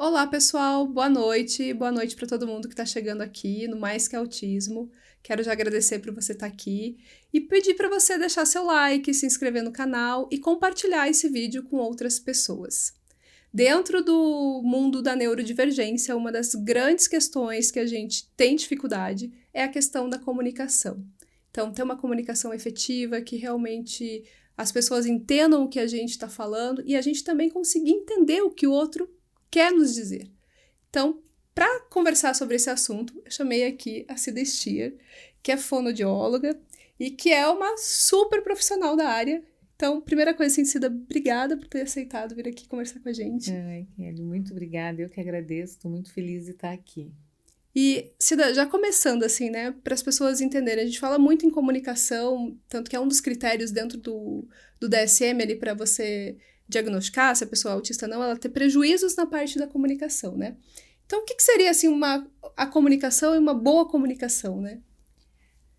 Olá, pessoal, boa noite para todo mundo que está chegando aqui no Mais Que Autismo. Quero já agradecer por você estar aqui e pedir para você deixar seu like, se inscrever no canal e compartilhar esse vídeo com outras pessoas. Dentro do mundo da neurodivergência, uma das grandes questões que a gente tem dificuldade é a questão da comunicação. Então, ter uma comunicação efetiva, que realmente as pessoas entendam o que a gente está falando e a gente também conseguir entender o que o outro quer nos dizer. Então, para conversar sobre esse assunto, eu chamei aqui a Cida Stier, que é fonoaudióloga e que é uma super profissional da área. Então, primeira coisa, assim, Cida, obrigada por ter aceitado vir aqui conversar com a gente. Ai, Kelly, muito obrigada. Eu que agradeço, estou muito feliz de estar aqui. E, Cida, já começando assim, né, para as pessoas entenderem, a gente fala muito em comunicação, tanto que é um dos critérios dentro do DSM ali para você diagnosticar se a pessoa é autista ou não, ela ter prejuízos na parte da comunicação, né? Então, o que seria, assim, a comunicação e uma boa comunicação, né?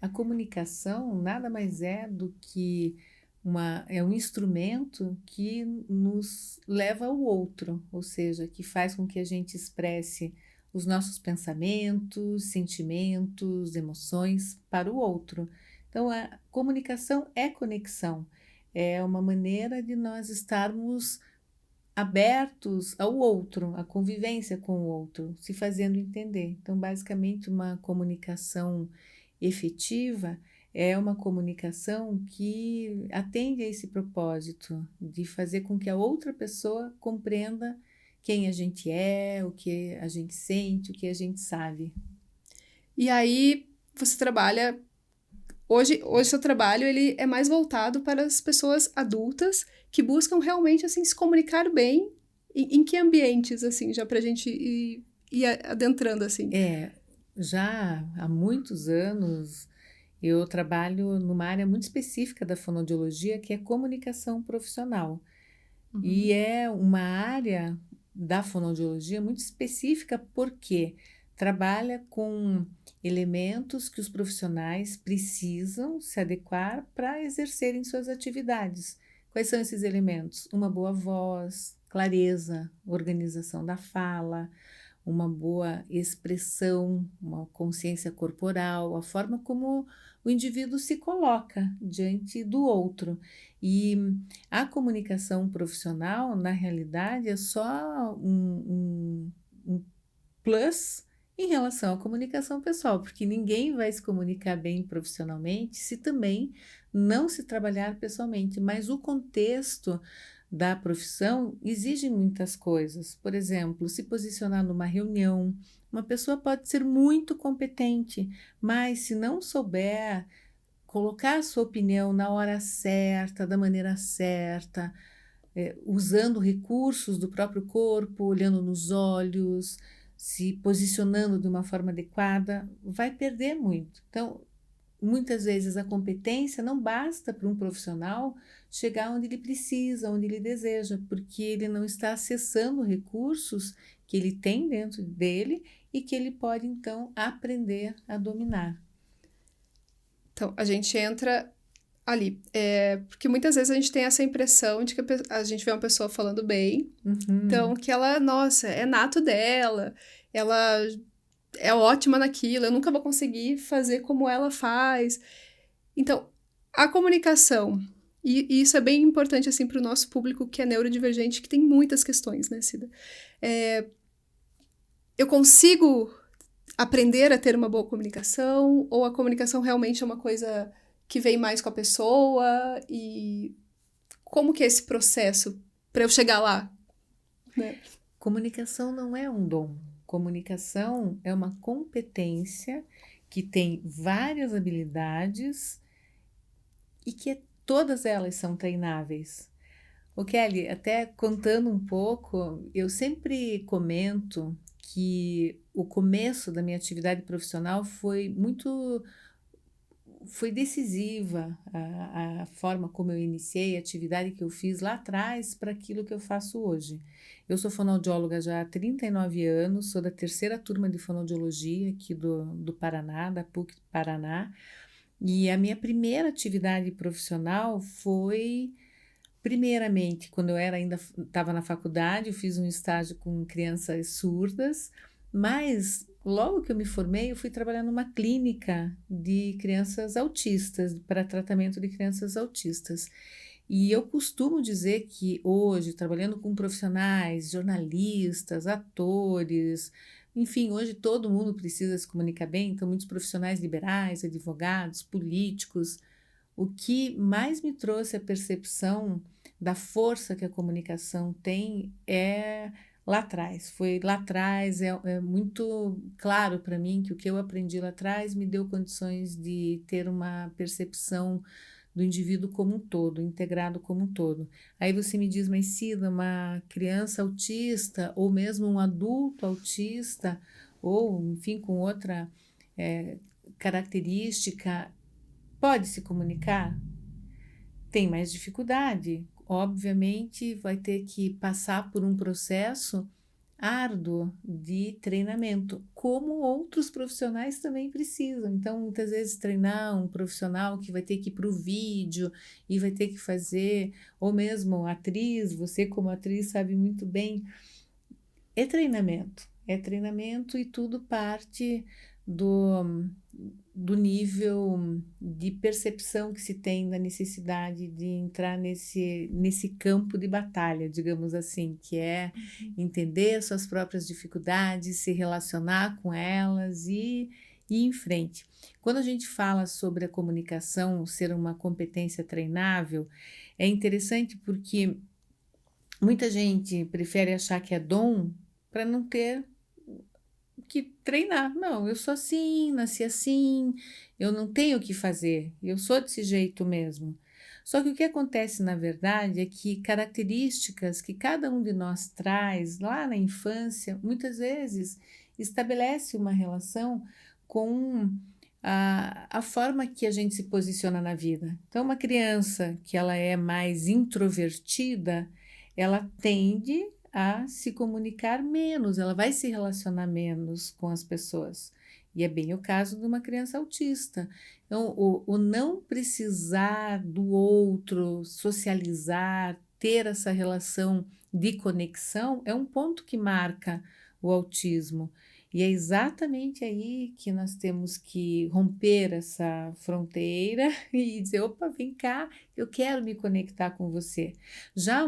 A comunicação nada mais é do que é um instrumento que nos leva ao outro, ou seja, que faz com que a gente expresse os nossos pensamentos, sentimentos, emoções para o outro. Então, a comunicação é conexão, é uma maneira de nós estarmos abertos ao outro, à convivência com o outro, se fazendo entender. Então, basicamente, uma comunicação efetiva é uma comunicação que atende a esse propósito de fazer com que a outra pessoa compreenda quem a gente é, o que a gente sente, o que a gente sabe. E aí, você trabalha... Hoje seu trabalho ele é mais voltado para as pessoas adultas que buscam realmente assim se comunicar bem. Em que ambientes assim, já para a gente ir adentrando assim? É, já há muitos anos eu trabalho numa área muito específica da fonoaudiologia, que é comunicação profissional. E Uhum. é uma área da fonoaudiologia muito específica porque trabalha com elementos que os profissionais precisam se adequar para exercerem suas atividades. Quais são esses elementos? Uma boa voz, clareza, organização da fala, uma boa expressão, uma consciência corporal, a forma como o indivíduo se coloca diante do outro. E a comunicação profissional, na realidade, é só um plus em relação à comunicação pessoal, porque ninguém vai se comunicar bem profissionalmente se também não se trabalhar pessoalmente. Mas o contexto da profissão exige muitas coisas. Por exemplo, se posicionar numa reunião, uma pessoa pode ser muito competente, mas se não souber colocar a sua opinião na hora certa, da maneira certa, usando recursos do próprio corpo, olhando nos olhos, se posicionando de uma forma adequada, vai perder muito. Então, muitas vezes a competência não basta para um profissional chegar onde ele precisa, onde ele deseja, porque ele não está acessando recursos que ele tem dentro dele e que ele pode então aprender a dominar. Então, a gente entra ali. Porque muitas vezes a gente tem essa impressão de que a gente vê uma pessoa falando bem, então Uhum. que ela, nossa, é nato dela, ela é ótima naquilo, eu nunca vou conseguir fazer como ela faz. Então, a comunicação, e isso é bem importante assim para o nosso público que é neurodivergente, que tem muitas questões, né, Cida? Eu consigo aprender a ter uma boa comunicação, ou a comunicação realmente é uma coisa que vem mais com a pessoa, e como que é esse processo para eu chegar lá, né? Comunicação não é um dom. Comunicação é uma competência que tem várias habilidades e que todas elas são treináveis. O Kelly, até contando um pouco, eu sempre comento que o começo da minha atividade profissional foi decisiva a forma como eu iniciei, a atividade que eu fiz lá atrás para aquilo que eu faço hoje. Eu sou fonoaudióloga já há 39 anos, sou da terceira turma de fonoaudiologia aqui do Paraná, da PUC Paraná, e a minha primeira atividade profissional foi primeiramente, quando eu era ainda estava na faculdade, eu fiz um estágio com crianças surdas, mas logo que eu me formei, eu fui trabalhar numa clínica de crianças autistas, para tratamento de crianças autistas. E eu costumo dizer que hoje, trabalhando com profissionais, jornalistas, atores, enfim, hoje todo mundo precisa se comunicar bem, então muitos profissionais liberais, advogados, políticos, o que mais me trouxe a percepção da força que a comunicação tem é lá atrás. Foi lá atrás, é muito claro para mim que o que eu aprendi lá atrás me deu condições de ter uma percepção do indivíduo como um todo, integrado como um todo. Aí você me diz, mas Cida, uma criança autista, ou mesmo um adulto autista, ou enfim, com outra eh, característica, pode se comunicar? Tem mais dificuldade. Obviamente, vai ter que passar por um processo árduo de treinamento, como outros profissionais também precisam. Então, muitas vezes, treinar um profissional que vai ter que ir para o vídeo e vai ter que fazer, ou mesmo atriz, você, como atriz, sabe muito bem, é treinamento. É treinamento e tudo parte do, do nível de percepção que se tem da necessidade de entrar nesse campo de batalha, digamos assim, que é entender suas próprias dificuldades, se relacionar com elas e ir em frente. Quando a gente fala sobre a comunicação ser uma competência treinável, é interessante porque muita gente prefere achar que é dom para não ter que treinar. Não, eu sou assim, nasci assim, eu não tenho o que fazer, eu sou desse jeito mesmo. Só que o que acontece na verdade é que características que cada um de nós traz lá na infância, muitas vezes estabelece uma relação com a forma que a gente se posiciona na vida. Então, uma criança que ela é mais introvertida, ela tende a se comunicar menos, ela vai se relacionar menos com as pessoas. E é bem o caso de uma criança autista. Então, o não precisar do outro, socializar, ter essa relação de conexão, é um ponto que marca o autismo. E é exatamente aí que nós temos que romper essa fronteira e dizer: opa, vem cá, eu quero me conectar com você. Já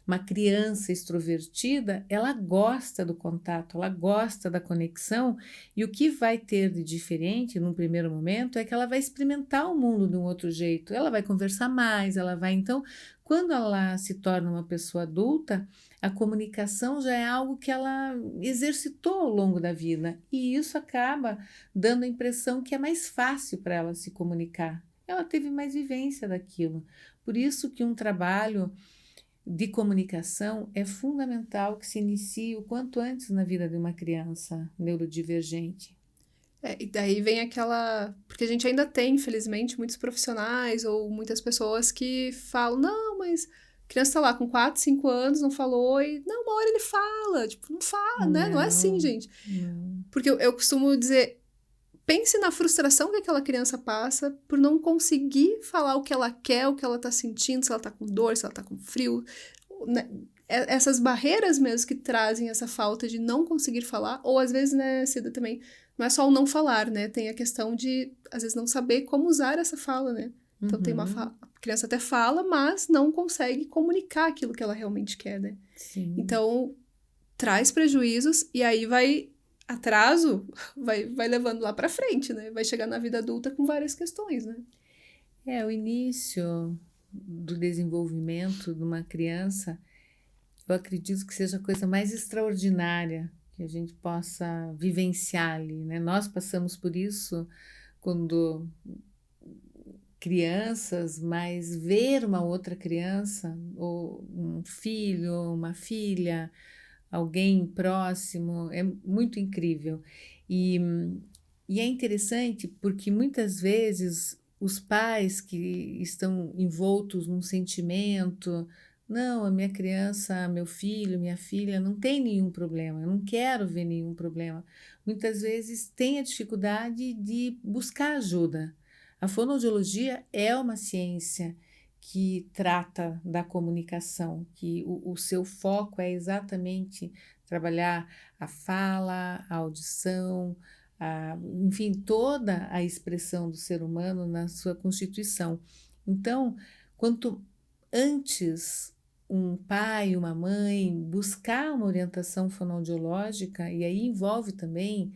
uma criança extrovertida, ela gosta do contato, ela gosta da conexão, e o que vai ter de diferente num primeiro momento é que ela vai experimentar o mundo de um outro jeito, ela vai conversar mais, ela vai. Então, quando ela se torna uma pessoa adulta, a comunicação já é algo que ela exercitou ao longo da vida, e isso acaba dando a impressão que é mais fácil para ela se comunicar. Ela teve mais vivência daquilo. Por isso que um trabalho de comunicação é fundamental que se inicie o quanto antes na vida de uma criança neurodivergente. E daí vem aquela. Porque a gente ainda tem, infelizmente, muitos profissionais ou muitas pessoas que falam: não, mas a criança tá lá com 4, 5 anos, não falou, e não, uma hora ele fala. Tipo, não fala, né? Não é assim, Não, gente. não. Porque eu costumo dizer: pense na frustração que aquela criança passa por não conseguir falar o que ela quer, o que ela tá sentindo, se ela tá com dor, se ela tá com frio, né? Essas barreiras mesmo que trazem essa falta de não conseguir falar, ou às vezes, né, Cida, também, não é só o não falar, né? Tem a questão de, às vezes, não saber como usar essa fala, né? Então tem uma Uhum, a criança até fala, mas não consegue comunicar aquilo que ela realmente quer, né? sim. Então, traz prejuízos e aí vai atraso, vai levando lá pra frente, né? Vai chegar na vida adulta com várias questões, né? É, o início do desenvolvimento de uma criança, eu acredito que seja a coisa mais extraordinária que a gente possa vivenciar ali, né? Nós passamos por isso quando crianças, mas ver uma outra criança, ou um filho, uma filha, alguém próximo, é muito incrível. E, e é interessante porque muitas vezes os pais que estão envoltos num sentimento, não, a minha criança, meu filho, minha filha não tem nenhum problema, eu não quero ver nenhum problema. Muitas vezes tem a dificuldade de buscar ajuda. A fonoaudiologia é uma ciência que trata da comunicação, que o seu foco é exatamente trabalhar a fala, a audição, enfim, toda a expressão do ser humano na sua constituição. Então, quanto antes um pai, uma mãe buscar uma orientação fonoaudiológica, e aí envolve também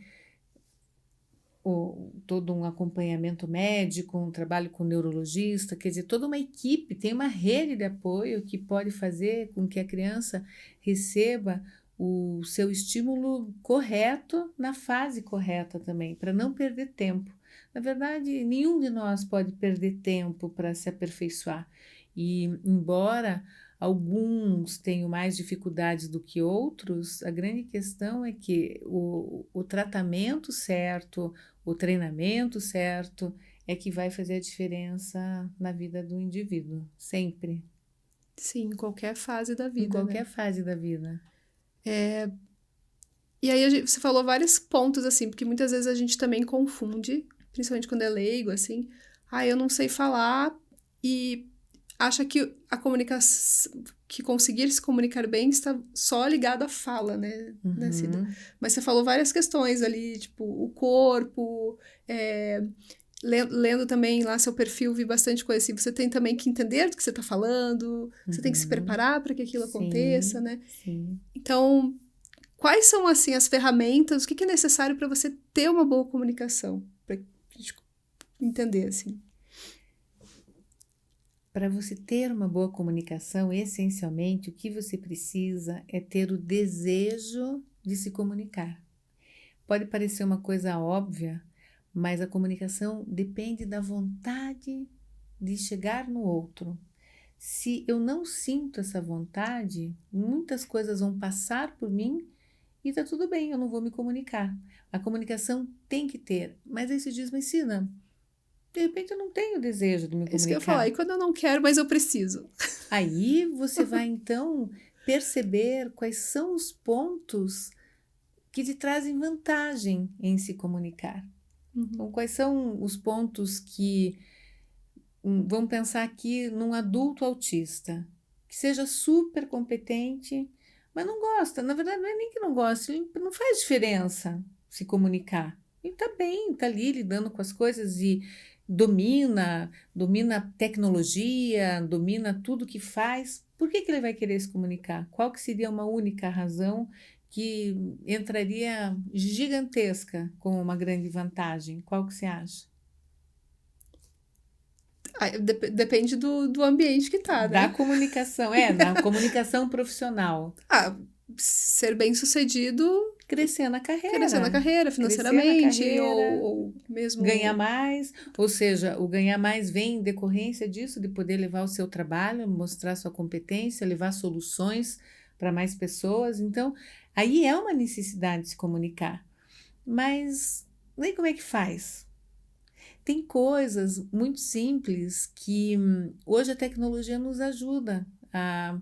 todo um acompanhamento médico, um trabalho com neurologista, quer dizer, toda uma equipe, tem uma rede de apoio que pode fazer com que a criança receba o seu estímulo correto na fase correta também, para não perder tempo. Na verdade, nenhum de nós pode perder tempo para se aperfeiçoar. E, embora alguns tenham mais dificuldades do que outros, a grande questão é que o tratamento certo, o treinamento certo é que vai fazer a diferença na vida do indivíduo, sempre, Sim, em qualquer fase da em vida, né? qualquer fase da vida. E aí você falou vários pontos, assim, porque muitas vezes a gente também confunde, principalmente quando é leigo, assim, eu não sei falar e acha que a comunicação, que conseguir se comunicar bem está só ligado à fala, né, Cida? Uhum, Mas você falou várias questões ali, tipo, o corpo, lendo também lá seu perfil, vi bastante coisa assim, você tem também que entender do que você está falando, você tem que se uhum. preparar para que aquilo aconteça, Sim, né? sim. Então, quais são, assim, as ferramentas, o que é necessário para você ter uma boa comunicação? Para a gente entender, assim. Para você ter uma boa comunicação, essencialmente, o que você precisa é ter o desejo de se comunicar. Pode parecer uma coisa óbvia, mas a comunicação depende da vontade de chegar no outro. Se eu não sinto essa vontade, muitas coisas vão passar por mim e tá tudo bem, eu não vou me comunicar. A comunicação tem que ter, mas aí se diz, mas Sina, de repente eu não tenho desejo de me É isso que eu ia falar. E comunicar. quando eu não quero, mas eu preciso? Aí você vai então perceber quais são os pontos que te trazem vantagem em se comunicar. Uhum. Então, quais são os pontos que, vamos pensar aqui num adulto autista, que seja super competente, mas não gosta. Na verdade, não é nem que não gosta, ele não faz diferença se comunicar. Ele está bem, está ali lidando com as coisas e domina a tecnologia, domina tudo que faz. Por que que ele vai querer se comunicar? Qual que seria uma única razão que entraria gigantesca como uma grande vantagem? Qual que você acha? Depende do ambiente que tá, Da né? comunicação, na comunicação profissional. Ah, ser bem-sucedido, crescer na carreira, crescer na financeiramente, carreira, ou ganhar mesmo... mais, ou seja, o ganhar mais vem em decorrência disso, de poder levar o seu trabalho, mostrar sua competência, levar soluções para mais pessoas. Então, aí é uma necessidade de se comunicar. Mas, nem como é que faz? Tem coisas muito simples que hoje a tecnologia nos ajuda a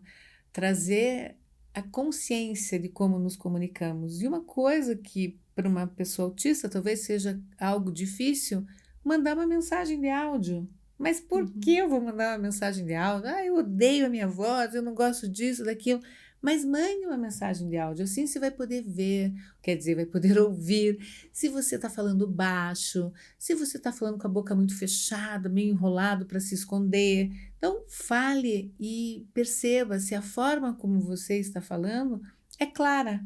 trazer a consciência de como nos comunicamos. E uma coisa que para uma pessoa autista talvez seja algo difícil, mandar uma mensagem de áudio. Mas por que Uhum. eu vou mandar uma mensagem de áudio? Eu odeio a minha voz, eu não gosto disso, daquilo. Mas mande uma mensagem de áudio, assim você vai poder ver, quer dizer, vai poder ouvir se você está falando baixo, se você está falando com a boca muito fechada, meio enrolado para se esconder. Então, fale e perceba se a forma como você está falando é clara.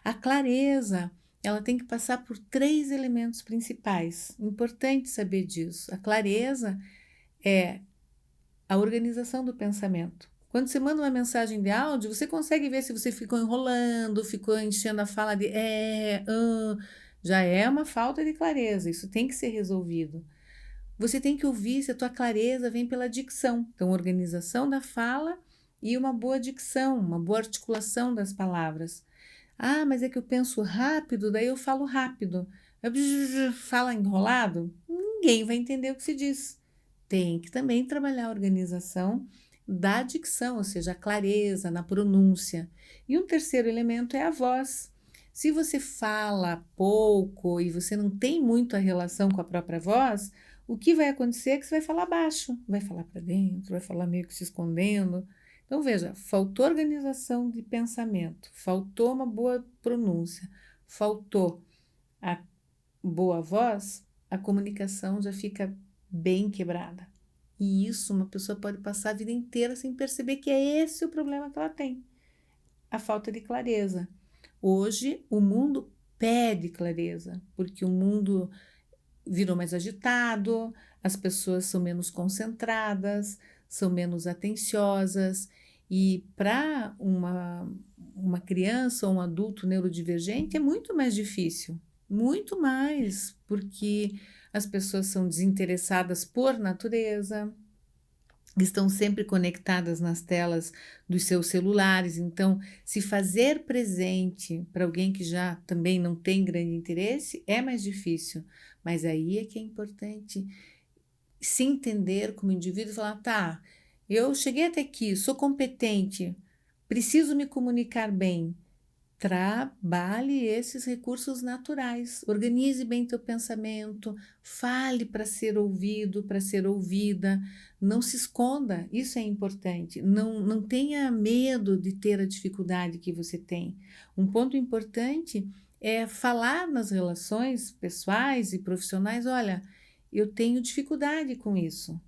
A clareza, ela tem que passar por três elementos principais. Importante saber disso. A clareza é a organização do pensamento. Quando você manda uma mensagem de áudio, você consegue ver se você ficou enrolando, ficou enchendo a fala de já é uma falta de clareza. Isso tem que ser resolvido. Você tem que ouvir se a tua clareza vem pela dicção. Então, organização da fala e uma boa dicção, uma boa articulação das palavras. Ah, mas é que eu penso rápido, daí eu falo rápido. Fala enrolado, ninguém vai entender o que se diz. Tem que também trabalhar a organização da dicção, ou seja, a clareza na pronúncia. E um terceiro elemento é a voz. Se você fala pouco e você não tem muito a relação com a própria voz, o que vai acontecer é que você vai falar baixo, vai falar para dentro, vai falar meio que se escondendo. Então, veja, faltou organização de pensamento, faltou uma boa pronúncia, faltou a boa voz, a comunicação já fica bem quebrada. E isso uma pessoa pode passar a vida inteira sem perceber que é esse o problema que ela tem, a falta de clareza. Hoje, o mundo pede clareza, porque o mundo virou mais agitado, as pessoas são menos concentradas, são menos atenciosas, e para uma criança ou um adulto neurodivergente é muito mais difícil, muito mais, porque as pessoas são desinteressadas por natureza, estão sempre conectadas nas telas dos seus celulares, então se fazer presente para alguém que já também não tem grande interesse é mais difícil, mas aí é que é importante se entender como indivíduo e falar, tá, eu cheguei até aqui, sou competente, preciso me comunicar bem. Trabalhe esses recursos naturais, organize bem teu pensamento, fale para ser ouvido, para ser ouvida, não se esconda, isso é importante, não tenha medo de ter a dificuldade que você tem. Um ponto importante é falar nas relações pessoais e profissionais, olha, eu tenho dificuldade com isso.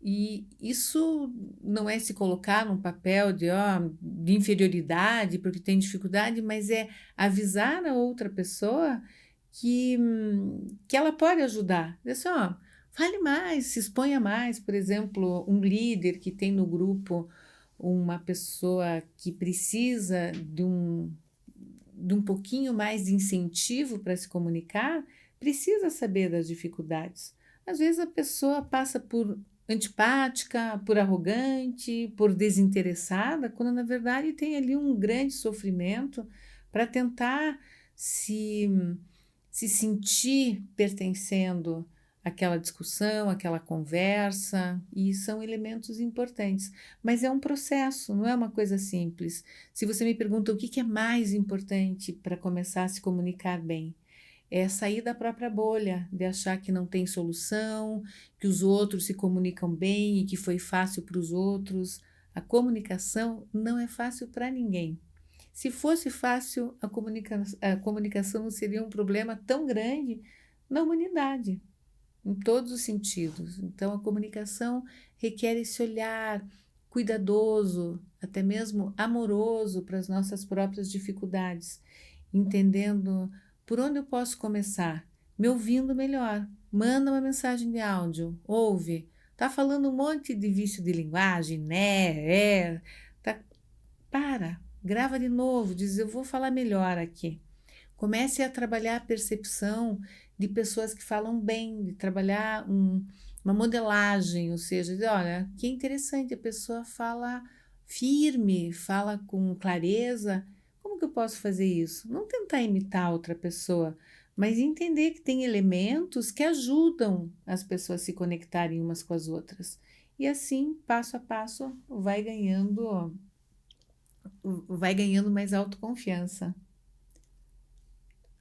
E isso não é se colocar num papel de inferioridade porque tem dificuldade, mas é avisar a outra pessoa que ela pode ajudar. Diz assim, ó, fale mais, se exponha mais. Por exemplo, um líder que tem no grupo uma pessoa que precisa de um pouquinho mais de incentivo para se comunicar, precisa saber das dificuldades. Às vezes a pessoa passa por antipática, por arrogante, por desinteressada, quando na verdade tem ali um grande sofrimento para tentar se, se sentir pertencendo àquela discussão, àquela conversa, e são elementos importantes. Mas é um processo, não é uma coisa simples. Se você me pergunta o que é mais importante para começar a se comunicar bem, é sair da própria bolha, de achar que não tem solução, que os outros se comunicam bem e que foi fácil para os outros. A comunicação não é fácil para ninguém. Se fosse fácil, a comunicação não seria um problema tão grande na humanidade, em todos os sentidos. Então, a comunicação requer esse olhar cuidadoso, até mesmo amoroso para as nossas próprias dificuldades, entendendo por onde eu posso começar? Me ouvindo melhor. Manda uma mensagem de áudio. Ouve. Tá falando um monte de vício de linguagem, né? Tá. Para. Grava de novo. Diz, eu vou falar melhor aqui. Comece a trabalhar a percepção de pessoas que falam bem, de trabalhar uma modelagem, ou seja, de, olha, que interessante, a pessoa fala firme, fala com clareza. Como que eu posso fazer isso? Não tentar imitar outra pessoa, mas entender que tem elementos que ajudam as pessoas a se conectarem umas com as outras. E assim, passo a passo, vai ganhando mais autoconfiança.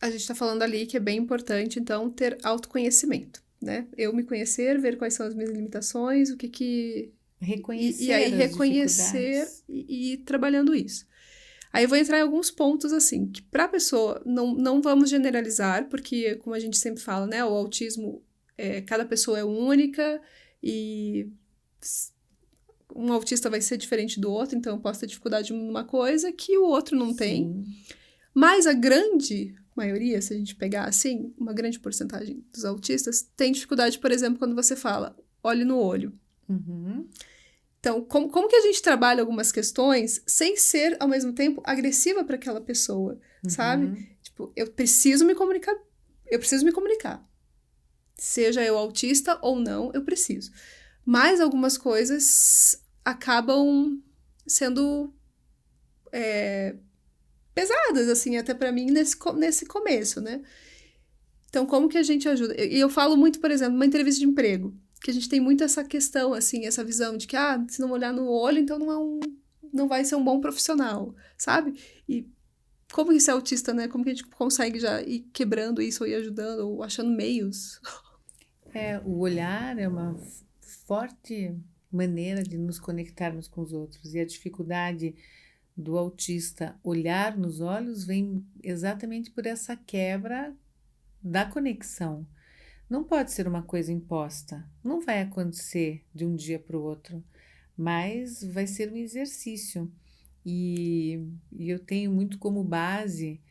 A gente está falando ali que é bem importante, então, ter autoconhecimento, né? Eu me conhecer, ver quais são as minhas limitações, o que... Reconhecer E aí as reconhecer dificuldades. e ir trabalhando isso. Aí eu vou entrar em alguns pontos, assim, que para a pessoa, não vamos generalizar, porque, como a gente sempre fala, né? O autismo, cada pessoa é única e um autista vai ser diferente do outro, então eu posso ter dificuldade numa coisa que o outro não tem. Sim. Mas a grande maioria, se a gente pegar assim, uma grande porcentagem dos autistas tem dificuldade, por exemplo, quando você fala olho no olho. Uhum. Então, como que a gente trabalha algumas questões sem ser, ao mesmo tempo, agressiva para aquela pessoa, sabe? Tipo, eu preciso me comunicar. Seja eu autista ou não, eu preciso. Mas algumas coisas acabam sendo pesadas, assim, até para mim, nesse começo, né? Então, como que a gente ajuda? E eu falo muito, por exemplo, numa entrevista de emprego, que a gente tem muito essa questão, assim, essa visão de que, se não olhar no olho, então não vai ser um bom profissional, sabe? E como isso é autista, né? Como que a gente consegue já ir quebrando isso ou ir ajudando ou achando meios? O olhar é uma forte maneira de nos conectarmos com os outros, e a dificuldade do autista olhar nos olhos vem exatamente por essa quebra da conexão. Não pode ser uma coisa imposta, não vai acontecer de um dia para o outro, mas vai ser um exercício. E eu tenho muito como base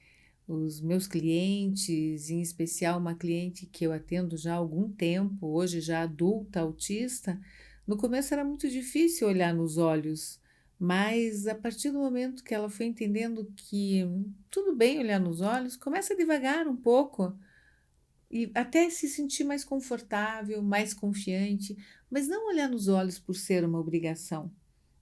os meus clientes, em especial uma cliente que eu atendo já há algum tempo, hoje já adulta, autista. No começo era muito difícil olhar nos olhos, mas a partir do momento que ela foi entendendo que tudo bem olhar nos olhos, começa devagar um pouco e até se sentir mais confortável, mais confiante, mas não olhar nos olhos por ser uma obrigação.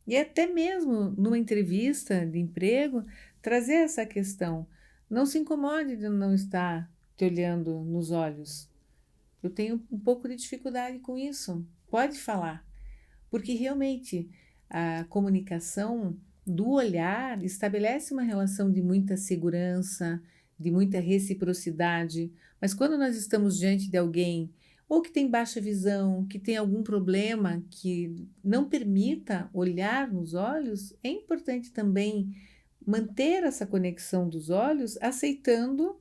E até mesmo numa entrevista de emprego, trazer essa questão. Não se incomode de não estar te olhando nos olhos. Eu tenho um pouco de dificuldade com isso. Pode falar, porque realmente a comunicação do olhar estabelece uma relação de muita segurança, de muita reciprocidade. Mas quando nós estamos diante de alguém ou que tem baixa visão, que tem algum problema que não permita olhar nos olhos, é importante também manter essa conexão dos olhos, aceitando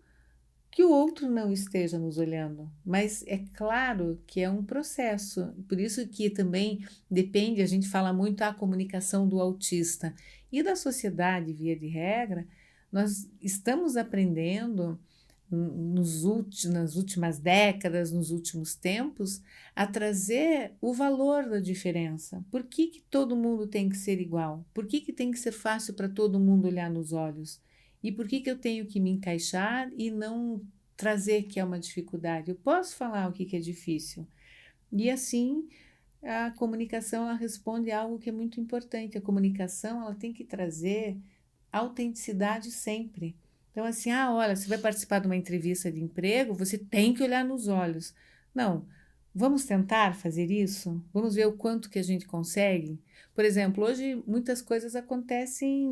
que o outro não esteja nos olhando. Mas é claro que é um processo, por isso que também depende, a gente fala muito a comunicação do autista e da sociedade, via de regra, nós estamos aprendendo nas últimas décadas, nos últimos tempos, a trazer o valor da diferença. Por que que todo mundo tem que ser igual? Por que que tem que ser fácil para todo mundo olhar nos olhos? E por que que eu tenho que me encaixar e não trazer que é uma dificuldade? Eu posso falar o que que é difícil. E assim, a comunicação ela responde a algo que é muito importante. A comunicação ela tem que trazer autenticidade sempre. Então, assim, olha, você vai participar de uma entrevista de emprego, você tem que olhar nos olhos. Não, vamos tentar fazer isso? Vamos ver o quanto que a gente consegue? Por exemplo, hoje muitas coisas acontecem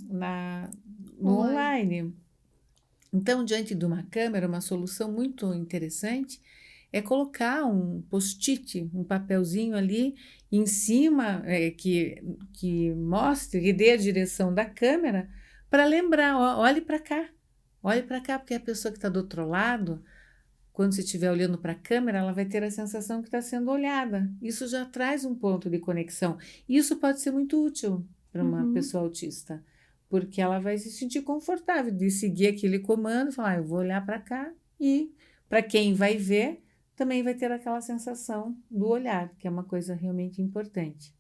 no Online. online. Então, diante de uma câmera, uma solução muito interessante é colocar um post-it, um papelzinho ali em cima, que mostre, que dê a direção da câmera, para lembrar, ó, olhe para cá, porque a pessoa que está do outro lado, quando você estiver olhando para a câmera, ela vai ter a sensação que está sendo olhada. Isso já traz um ponto de conexão. Isso pode ser muito útil para uma Uhum. pessoa autista, porque ela vai se sentir confortável de seguir aquele comando e falar, eu vou olhar para cá, e para quem vai ver, também vai ter aquela sensação do olhar, que é uma coisa realmente importante.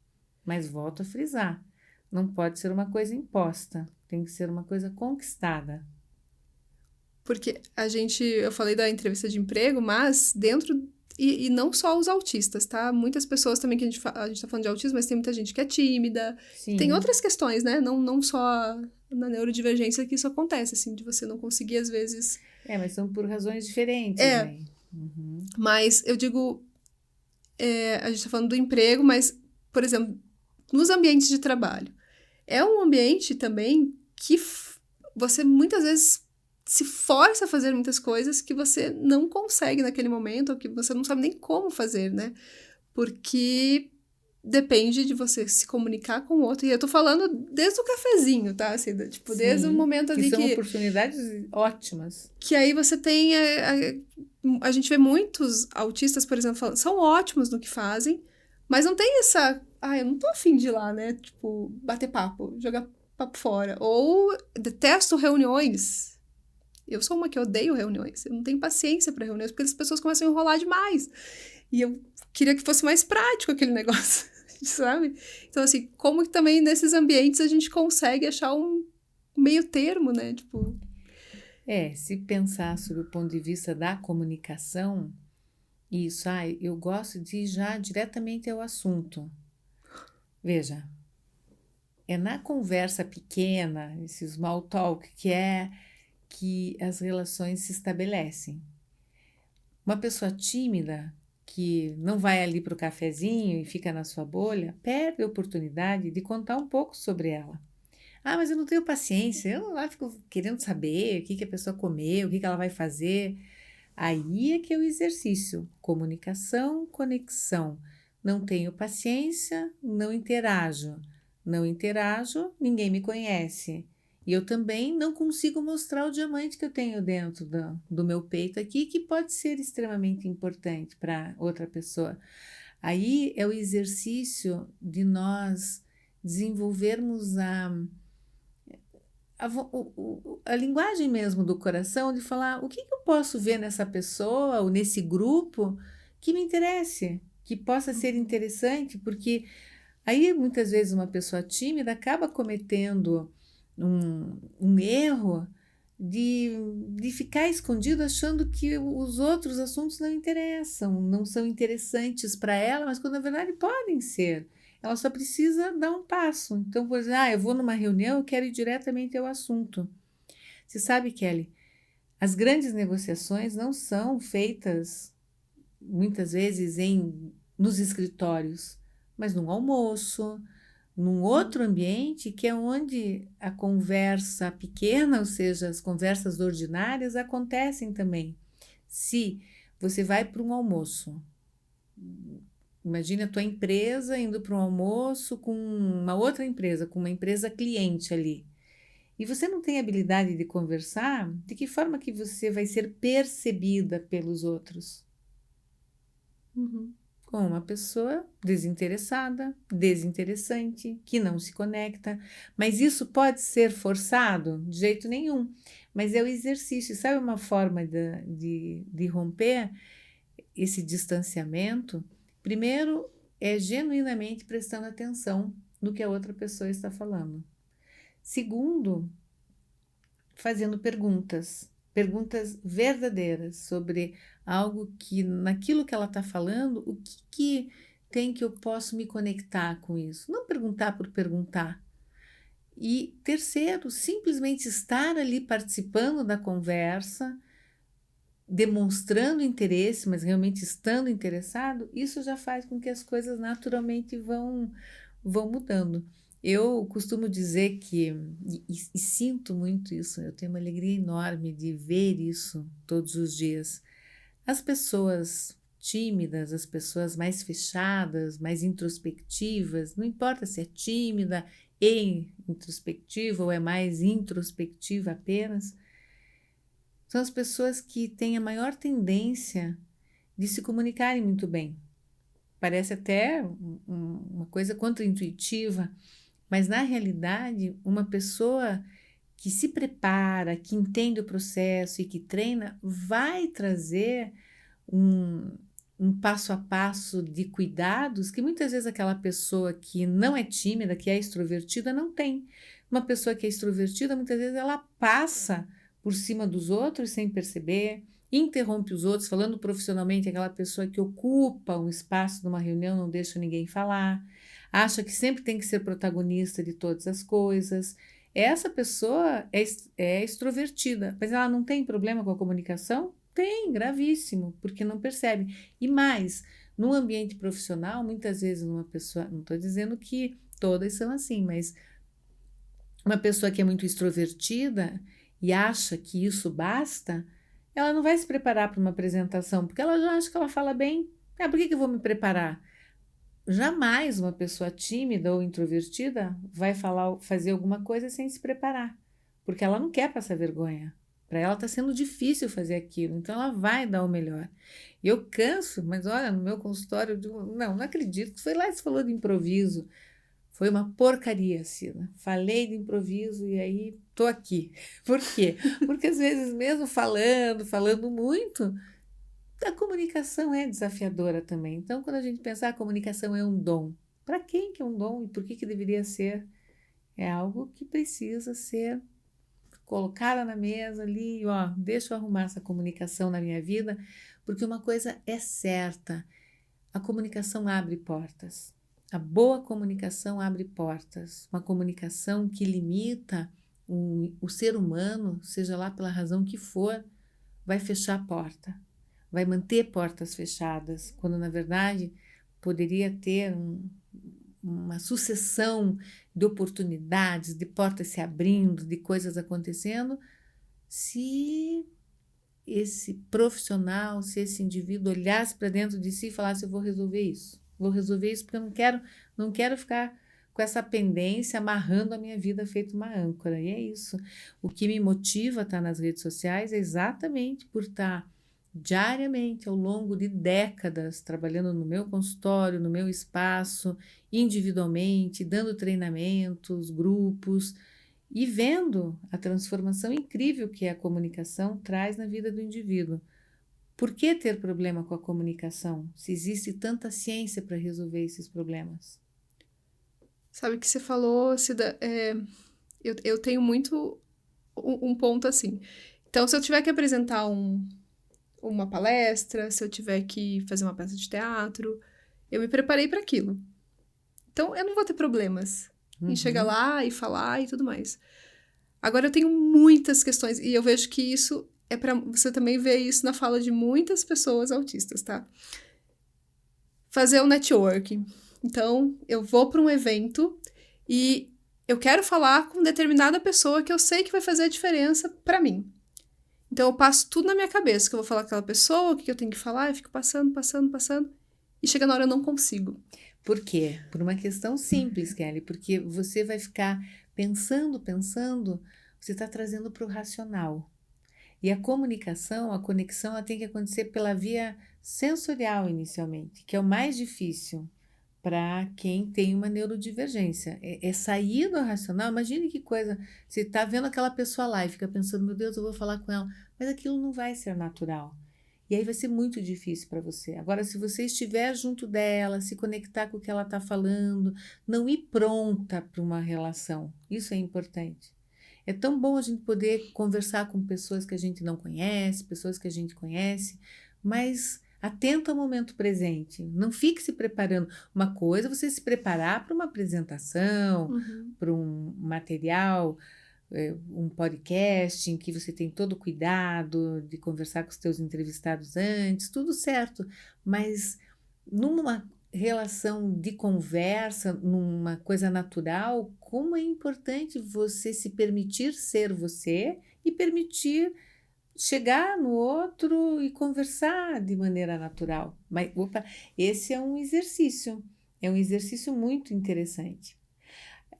Mas volto a frisar, não pode ser uma coisa imposta, tem que ser uma coisa conquistada. Porque eu falei da entrevista de emprego, mas dentro. E não só os autistas, tá? Muitas pessoas também que a gente tá falando de autismo, mas tem muita gente que é tímida. Tem Sim, outras questões, né? Não só na neurodivergência que isso acontece, assim, de você não conseguir, às vezes. mas são por razões diferentes É, aí. Uhum. mas eu digo, a gente tá falando do emprego, mas, por exemplo, nos ambientes de trabalho. É um ambiente também que você muitas vezes se força a fazer muitas coisas que você não consegue naquele momento, ou que você não sabe nem como fazer, né? Porque depende de você se comunicar com o outro. E eu tô falando desde o cafezinho, tá? Assim, tipo, desde o Sim, momento que ali são oportunidades ótimas. que aí você tem. A gente vê muitos autistas, por exemplo, falando, são ótimos no que fazem, mas não tem essa. Eu não tô afim de ir lá, né? Tipo, bater papo, jogar papo fora. Ou detesto reuniões. Eu sou uma que odeio reuniões. Eu não tenho paciência para reuniões, porque as pessoas começam a enrolar demais. E eu queria que fosse mais prático aquele negócio, sabe? Então, assim, como que também nesses ambientes a gente consegue achar um meio termo, né? Tipo. Se pensar sob o ponto de vista da comunicação, isso, eu gosto de ir já diretamente ao assunto. Veja, é na conversa pequena, esse small talk, que as relações se estabelecem. Uma pessoa tímida que não vai ali para o cafezinho e fica na sua bolha, perde a oportunidade de contar um pouco sobre ela. Ah, mas eu não tenho paciência, eu lá fico querendo saber o que que a pessoa comeu, o que que ela vai fazer. Aí é que é o exercício, comunicação, conexão. Não tenho paciência, não interajo. Não interajo, ninguém me conhece. E eu também não consigo mostrar o diamante que eu tenho dentro do meu peito aqui, que pode ser extremamente importante para outra pessoa. Aí é o exercício de nós desenvolvermos a linguagem mesmo do coração, de falar o que que eu posso ver nessa pessoa ou nesse grupo que me interesse, que possa ser Uhum. interessante, porque aí muitas vezes uma pessoa tímida acaba cometendo um erro de, de ficar escondido achando que os outros assuntos não interessam, não são interessantes para ela, mas quando na verdade podem ser. Ela só precisa dar um passo. Então, por exemplo, eu vou numa reunião, eu quero ir diretamente ao assunto. Você sabe, Kelly, as grandes negociações não são feitas muitas vezes nos escritórios, mas num almoço, num outro ambiente que é onde a conversa pequena, ou seja, as conversas ordinárias acontecem também. Se você vai para um almoço, imagine a tua empresa indo para um almoço com uma outra empresa, com uma empresa cliente ali. E você não tem habilidade de conversar, de que forma que você vai ser percebida pelos outros? Uhum. Com uma pessoa desinteressada, desinteressante, que não se conecta. Mas isso pode ser forçado? De jeito nenhum. Mas é o exercício. Sabe uma forma de romper esse distanciamento? Primeiro, é genuinamente prestando atenção no que a outra pessoa está falando. Segundo, fazendo perguntas, perguntas verdadeiras sobre algo que, naquilo que ela está falando, o que, que tem que eu posso me conectar com isso? Não perguntar por perguntar. E terceiro, simplesmente estar ali participando da conversa, demonstrando interesse, mas realmente estando interessado, isso já faz com que as coisas naturalmente vão mudando. Eu costumo dizer que, e sinto muito isso, eu tenho uma alegria enorme de ver isso todos os dias. As pessoas tímidas, as pessoas mais fechadas, mais introspectivas, não importa se é tímida e introspectiva ou é mais introspectiva apenas, são as pessoas que têm a maior tendência de se comunicarem muito bem. Parece até uma coisa contraintuitiva, mas na realidade, uma pessoa que se prepara, que entende o processo e que treina, vai trazer um, um passo a passo de cuidados que muitas vezes aquela pessoa que não é tímida, que é extrovertida, não tem. Uma pessoa que é extrovertida, muitas vezes ela passa por cima dos outros sem perceber, interrompe os outros, falando profissionalmente, aquela pessoa que ocupa um espaço numa reunião, não deixa ninguém falar, acha que sempre tem que ser protagonista de todas as coisas. Essa pessoa é extrovertida, mas ela não tem problema com a comunicação? Tem, gravíssimo, porque não percebe. E mais, no ambiente profissional, muitas vezes uma pessoa, não estou dizendo que todas são assim, mas uma pessoa que é muito extrovertida e acha que isso basta, ela não vai se preparar para uma apresentação, porque ela já acha que ela fala bem. Ah, por que que eu vou me preparar? Jamais uma pessoa tímida ou introvertida vai falar, fazer alguma coisa sem se preparar, porque ela não quer passar vergonha. Para ela está sendo difícil fazer aquilo, então ela vai dar o melhor. E eu canso, mas olha, no meu consultório eu digo, não acredito. Foi lá que você falou de improviso. Foi uma porcaria, Sila. Falei de improviso e aí tô aqui. Por quê? Porque às vezes mesmo falando muito, a comunicação é desafiadora também. Então, quando a gente pensar, a comunicação é um dom. Para quem que é um dom e por que que deveria ser? É algo que precisa ser colocada na mesa ali, ó, deixa eu arrumar essa comunicação na minha vida, porque uma coisa é certa, a comunicação abre portas. A boa comunicação abre portas. Uma comunicação que limita o ser humano, seja lá pela razão que for, vai fechar a porta, vai manter portas fechadas, quando na verdade poderia ter uma sucessão de oportunidades, de portas se abrindo, de coisas acontecendo, se esse profissional, se esse indivíduo olhasse para dentro de si e falasse: eu vou resolver isso. Vou resolver isso porque eu não quero ficar com essa pendência amarrando a minha vida feito uma âncora. E é isso. O que me motiva a estar nas redes sociais é exatamente por estar diariamente, ao longo de décadas, trabalhando no meu consultório, no meu espaço, individualmente, dando treinamentos, grupos e vendo a transformação incrível que a comunicação traz na vida do indivíduo. Por que ter problema com a comunicação, se existe tanta ciência para resolver esses problemas? Sabe que você falou, Cida, eu tenho muito um ponto assim. Então, se eu tiver que apresentar uma palestra, se eu tiver que fazer uma peça de teatro, eu me preparei para aquilo. Então, eu não vou ter problemas em chegar lá e falar e tudo mais. Agora, eu tenho muitas questões, e eu vejo que isso é para você também ver isso na fala de muitas pessoas autistas, tá? Fazer o networking. Então, eu vou para um evento e eu quero falar com determinada pessoa que eu sei que vai fazer a diferença para mim. Então, eu passo tudo na minha cabeça, que eu vou falar com aquela pessoa, o que eu tenho que falar, eu fico passando, e chega na hora eu não consigo. Por quê? Por uma questão simples, Kelly, porque você vai ficar pensando, você está trazendo para o racional. E a comunicação, a conexão, ela tem que acontecer pela via sensorial inicialmente, que é o mais difícil para quem tem uma neurodivergência. É sair do racional. Imagine que coisa, você está vendo aquela pessoa lá e fica pensando: meu Deus, eu vou falar com ela, mas aquilo não vai ser natural. E aí vai ser muito difícil para você. Agora, se você estiver junto dela, se conectar com o que ela está falando, não ir pronta para uma relação, isso é importante. É tão bom a gente poder conversar com pessoas que a gente não conhece, pessoas que a gente conhece, mas atento ao momento presente. Não fique se preparando. Uma coisa é você se preparar para uma apresentação, para um material, um podcast em que você tem todo o cuidado de conversar com os teus entrevistados antes, tudo certo. Mas numa relação de conversa, numa coisa natural, como é importante você se permitir ser você e permitir chegar no outro e conversar de maneira natural. Mas, esse é um exercício muito interessante.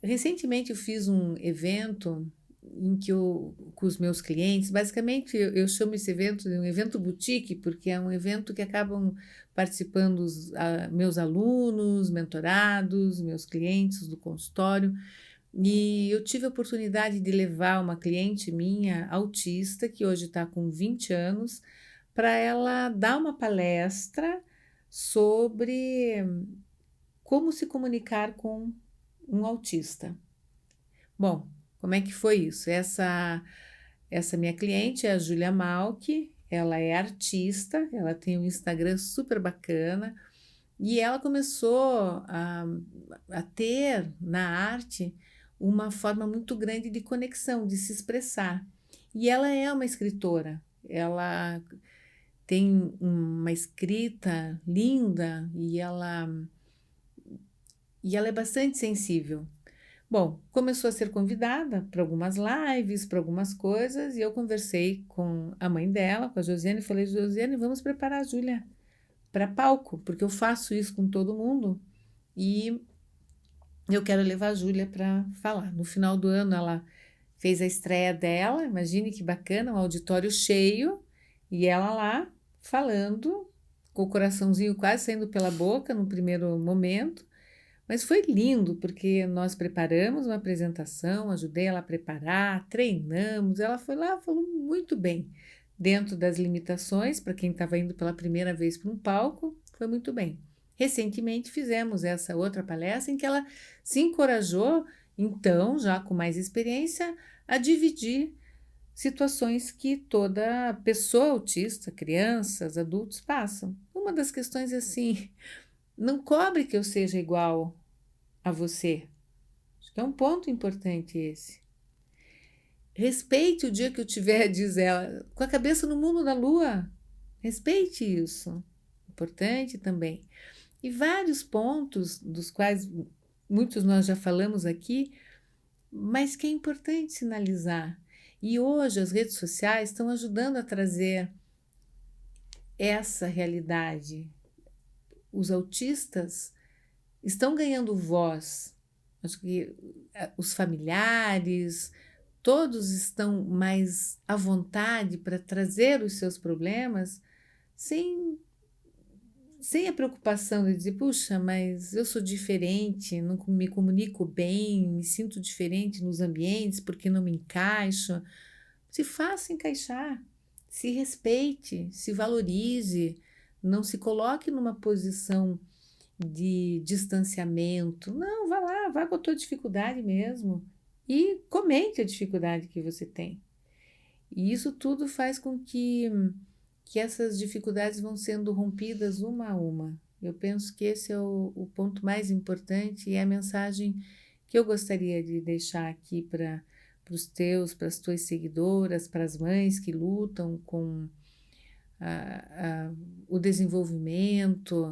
Recentemente eu fiz um evento em que com os meus clientes, basicamente eu chamo esse evento de um evento boutique, porque é um evento que acabam participando meus alunos, mentorados, meus clientes do consultório, e eu tive a oportunidade de levar uma cliente minha, autista, que hoje está com 20 anos, para ela dar uma palestra sobre como se comunicar com um autista. Bom, como é que foi isso? Essa minha cliente é a Júlia Malk, ela é artista, ela tem um Instagram super bacana e ela começou a ter na arte uma forma muito grande de conexão, de se expressar. E ela é uma escritora, ela tem uma escrita linda e ela é bastante sensível. Bom, começou a ser convidada para algumas lives, para algumas coisas, e eu conversei com a mãe dela, com a Josiane, e falei: Josiane, vamos preparar a Júlia para palco, porque eu faço isso com todo mundo e eu quero levar a Júlia para falar. No final do ano ela fez a estreia dela, imagine que bacana, um auditório cheio, e ela lá falando, com o coraçãozinho quase saindo pela boca no primeiro momento. Mas foi lindo, porque nós preparamos uma apresentação, ajudei ela a preparar, treinamos, ela foi lá, falou muito bem. Dentro das limitações, para quem estava indo pela primeira vez para um palco, foi muito bem. Recentemente fizemos essa outra palestra em que ela se encorajou, então, já com mais experiência, a dividir situações que toda pessoa autista, crianças, adultos passam. Uma das questões é assim: não cobre que eu seja igual a você. Acho que é um ponto importante esse. Respeite o dia que eu tiver, diz ela, com a cabeça no mundo da lua. Respeite isso. Importante também. E vários pontos dos quais muitos nós já falamos aqui, mas que é importante sinalizar. E hoje as redes sociais estão ajudando a trazer essa realidade. Os autistas estão ganhando voz. Acho que os familiares, todos estão mais à vontade para trazer os seus problemas sem, sem a preocupação de dizer, puxa, mas eu sou diferente, não me comunico bem, me sinto diferente nos ambientes porque não me encaixo. Se faça encaixar, se respeite, se valorize, não se coloque numa posição de distanciamento. Não, vá lá, vá com a tua dificuldade mesmo e comente a dificuldade que você tem. E isso tudo faz com que essas dificuldades vão sendo rompidas uma a uma. Eu penso que esse é o ponto mais importante e é a mensagem que eu gostaria de deixar aqui para para as tuas seguidoras, para as mães que lutam com o desenvolvimento,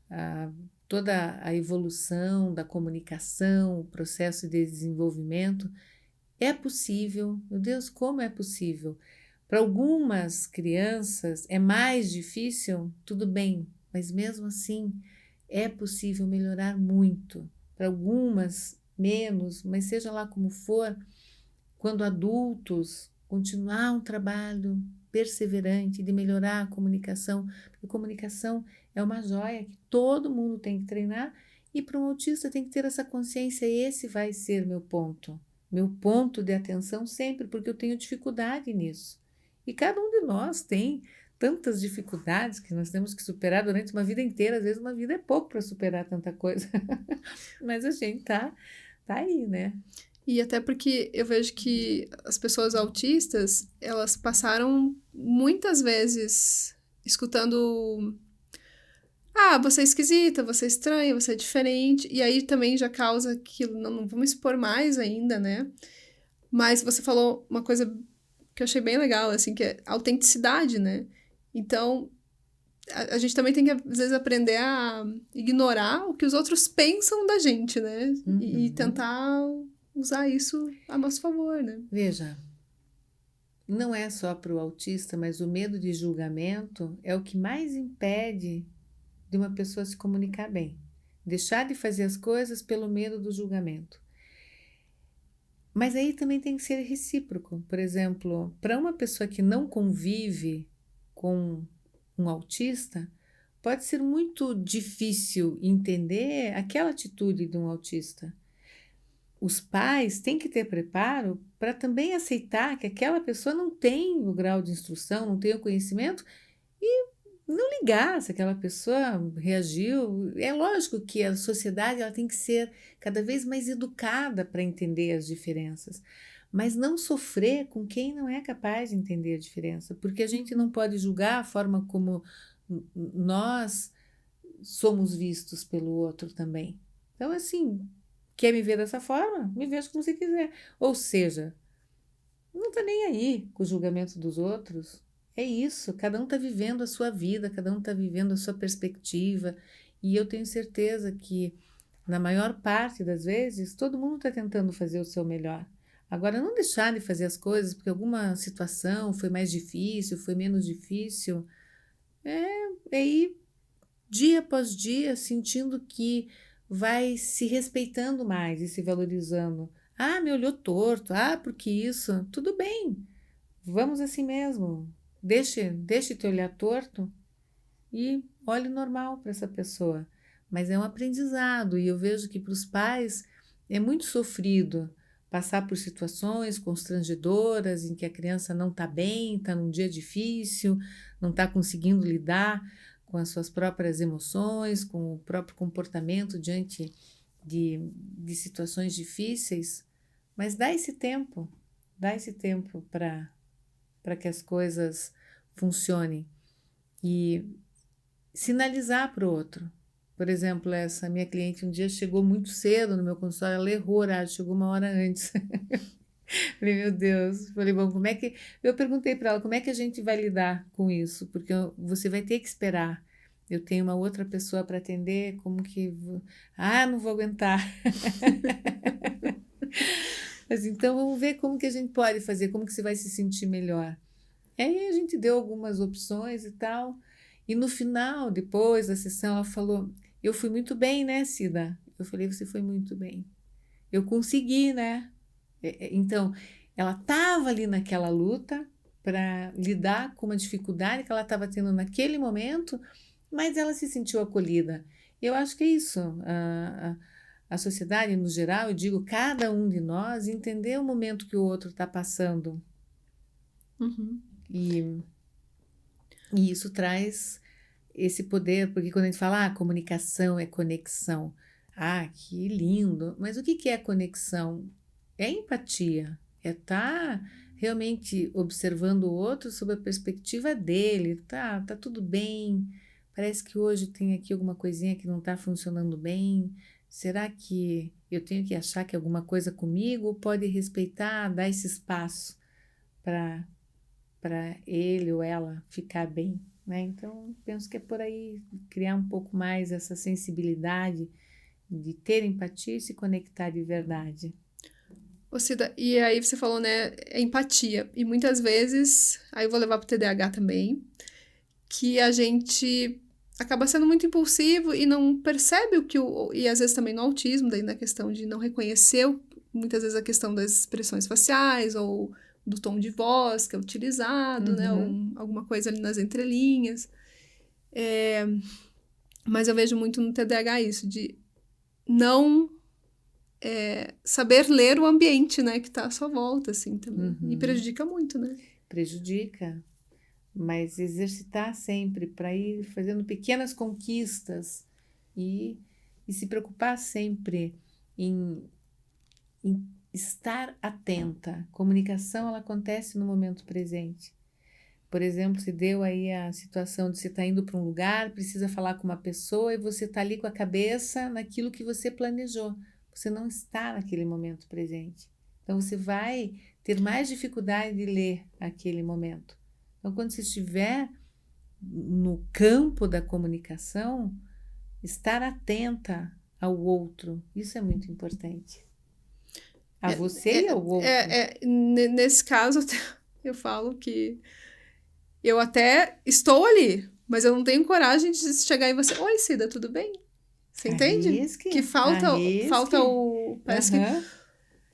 a, toda a evolução da comunicação, o processo de desenvolvimento. É possível, meu Deus, como é possível? Para algumas crianças é mais difícil, tudo bem, mas mesmo assim é possível melhorar muito. Para algumas, menos, mas seja lá como for, quando adultos, continuar um trabalho perseverante de melhorar a comunicação, porque a comunicação é uma joia que todo mundo tem que treinar e para um autista tem que ter essa consciência, esse vai ser meu ponto de atenção sempre, porque eu tenho dificuldade nisso. E cada um de nós tem tantas dificuldades que nós temos que superar durante uma vida inteira, às vezes uma vida é pouco para superar tanta coisa, mas a gente tá aí, né? E até porque eu vejo que as pessoas autistas, elas passaram muitas vezes escutando: ah, você é esquisita, você é estranha, você é diferente. E aí também já causa aquilo, não vamos expor mais ainda, né? Mas você falou uma coisa que eu achei bem legal, assim, que é autenticidade, né? Então, a gente também tem que, às vezes, aprender a ignorar o que os outros pensam da gente, né? E Uhum. tentar usar isso a nosso favor, né? Veja, não é só para o autista, mas o medo de julgamento é o que mais impede de uma pessoa se comunicar bem. Deixar de fazer as coisas pelo medo do julgamento. Mas aí também tem que ser recíproco. Por exemplo, para uma pessoa que não convive com um autista, pode ser muito difícil entender aquela atitude de um autista. Os pais têm que ter preparo para também aceitar que aquela pessoa não tem o grau de instrução, não tem o conhecimento e não ligar se aquela pessoa reagiu. É lógico que a sociedade ela tem que ser cada vez mais educada para entender as diferenças, mas não sofrer com quem não é capaz de entender a diferença, porque a gente não pode julgar a forma como nós somos vistos pelo outro também. Então, assim, quer me ver dessa forma? Me veja como você quiser. Ou seja, não está nem aí com o julgamento dos outros. É isso, cada um está vivendo a sua vida, cada um está vivendo a sua perspectiva. E eu tenho certeza que, na maior parte das vezes, todo mundo está tentando fazer o seu melhor. Agora, não deixar de fazer as coisas porque alguma situação foi mais difícil, foi menos difícil, é ir dia após dia sentindo que vai se respeitando mais e se valorizando. Ah, me olhou torto. Ah, porque isso? Tudo bem. Vamos assim mesmo. Deixe te olhar torto e olhe normal para essa pessoa. Mas é um aprendizado e eu vejo que para os pais é muito sofrido passar por situações constrangedoras em que a criança não está bem, está num dia difícil, não está conseguindo lidar com as suas próprias emoções, com o próprio comportamento diante de situações difíceis, mas dá esse tempo para que as coisas funcionem e sinalizar para o outro. Por exemplo, essa minha cliente um dia chegou muito cedo no meu consultório, ela errou o horário, chegou uma hora antes. Falei, meu Deus. Falei, bom, como é que. Eu perguntei para ela como é que a gente vai lidar com isso, porque você vai ter que esperar eu tenho uma outra pessoa para atender, como que... não vou aguentar. Mas então vamos ver como que a gente pode fazer, como que você vai se sentir melhor. E aí a gente deu algumas opções e tal. E no final, depois da sessão, ela falou: eu fui muito bem, né, Cida? Eu falei: você foi muito bem. Eu consegui, né? Então, ela estava ali naquela luta para lidar com uma dificuldade que ela estava tendo naquele momento, mas ela se sentiu acolhida. Eu acho que é isso. A sociedade, no geral, eu digo, cada um de nós entender o momento que o outro está passando. Uhum. E isso traz esse poder, porque quando a gente fala, comunicação é conexão. Que lindo! Mas o que é conexão? É empatia, é estar realmente observando o outro sob a perspectiva dele. Tá tudo bem, parece que hoje tem aqui alguma coisinha que não está funcionando bem. Será que eu tenho que achar que é alguma coisa comigo ou pode respeitar, dar esse espaço para ele ou ela ficar bem, né? Então, penso que é por aí criar um pouco mais essa sensibilidade de ter empatia e se conectar de verdade. Cida, e aí você falou, né, empatia. E muitas vezes, aí eu vou levar pro TDAH também, que a gente acaba sendo muito impulsivo e não percebe e às vezes também no autismo, daí na questão de não reconhecer, muitas vezes a questão das expressões faciais ou do tom de voz que é utilizado, né, ou alguma coisa ali nas entrelinhas. Mas eu vejo muito no TDAH isso, de não saber ler o ambiente, né, que tá à sua volta, assim, também. E prejudica muito, né? Prejudica, mas exercitar sempre para ir fazendo pequenas conquistas e se preocupar sempre em estar atenta. Comunicação, ela acontece no momento presente. Por exemplo, se deu aí a situação de você estar indo para um lugar, precisa falar com uma pessoa e você está ali com a cabeça naquilo que você planejou. Você não está naquele momento presente. Então, você vai ter mais dificuldade de ler aquele momento. Então, quando você estiver no campo da comunicação, estar atenta ao outro, isso é muito importante. A você e ao outro. Nesse caso, eu falo que eu até estou ali, mas eu não tenho coragem de chegar em você. Oi, Cida, tudo bem? Você entende? Arrisque, Que falta o... Parece que...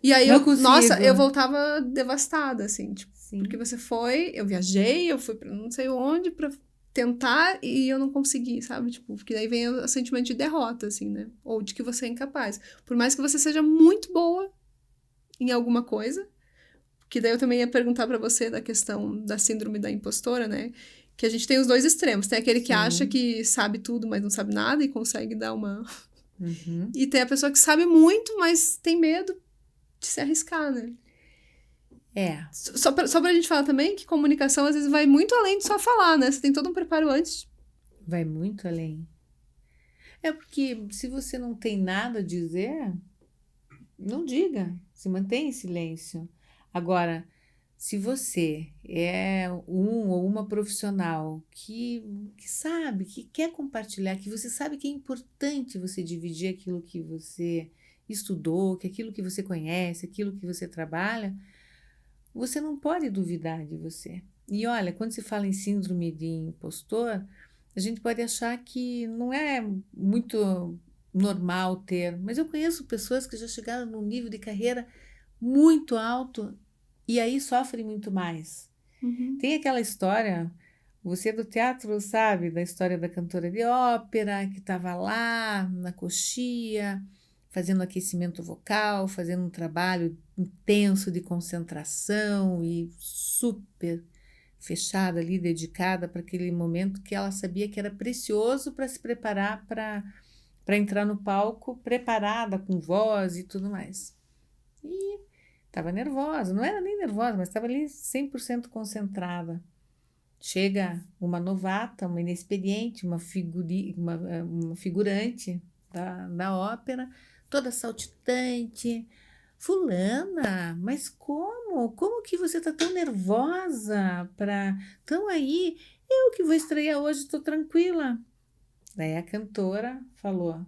E aí, não consigo. Nossa, eu voltava devastada, assim, tipo, Sim. porque você foi, eu viajei, eu fui pra não sei onde pra tentar e eu não consegui, sabe? Tipo, porque daí vem o sentimento de derrota, assim, né? Ou de que você é incapaz. Por mais que você seja muito boa em alguma coisa, que daí eu também ia perguntar pra você da questão da síndrome da impostora, né? Que a gente tem os dois extremos. Tem aquele que acha que sabe tudo, mas não sabe nada e consegue dar uma... E tem a pessoa que sabe muito, mas tem medo de se arriscar, né? Só pra gente falar também que comunicação às vezes vai muito além de só falar, né? Você tem todo um preparo antes. Vai muito além. É porque se você não tem nada a dizer, não diga, se mantenha em silêncio. Agora, se você é um ou uma profissional que sabe, que quer compartilhar, que você sabe que é importante você dividir aquilo que você estudou, que aquilo que você conhece, aquilo que você trabalha, você não pode duvidar de você. E olha, quando se fala em síndrome de impostor, a gente pode achar que não é muito normal ter, mas eu conheço pessoas que já chegaram num nível de carreira muito alto e aí sofrem muito mais. Tem aquela história, você do teatro sabe, da história da cantora de ópera que estava lá na coxia, fazendo aquecimento vocal, fazendo um trabalho intenso de concentração e super fechada ali, dedicada para aquele momento que ela sabia que era precioso para se preparar para entrar no palco, preparada com voz e tudo mais. E estava nervosa, não era nem nervosa, mas estava ali 100% concentrada. Chega uma novata, uma inexperiente, uma figurante da ópera, toda saltitante. Fulana, mas como? Como que você está tão nervosa? Então aí, eu que vou estrear hoje, estou tranquila. Daí a cantora falou,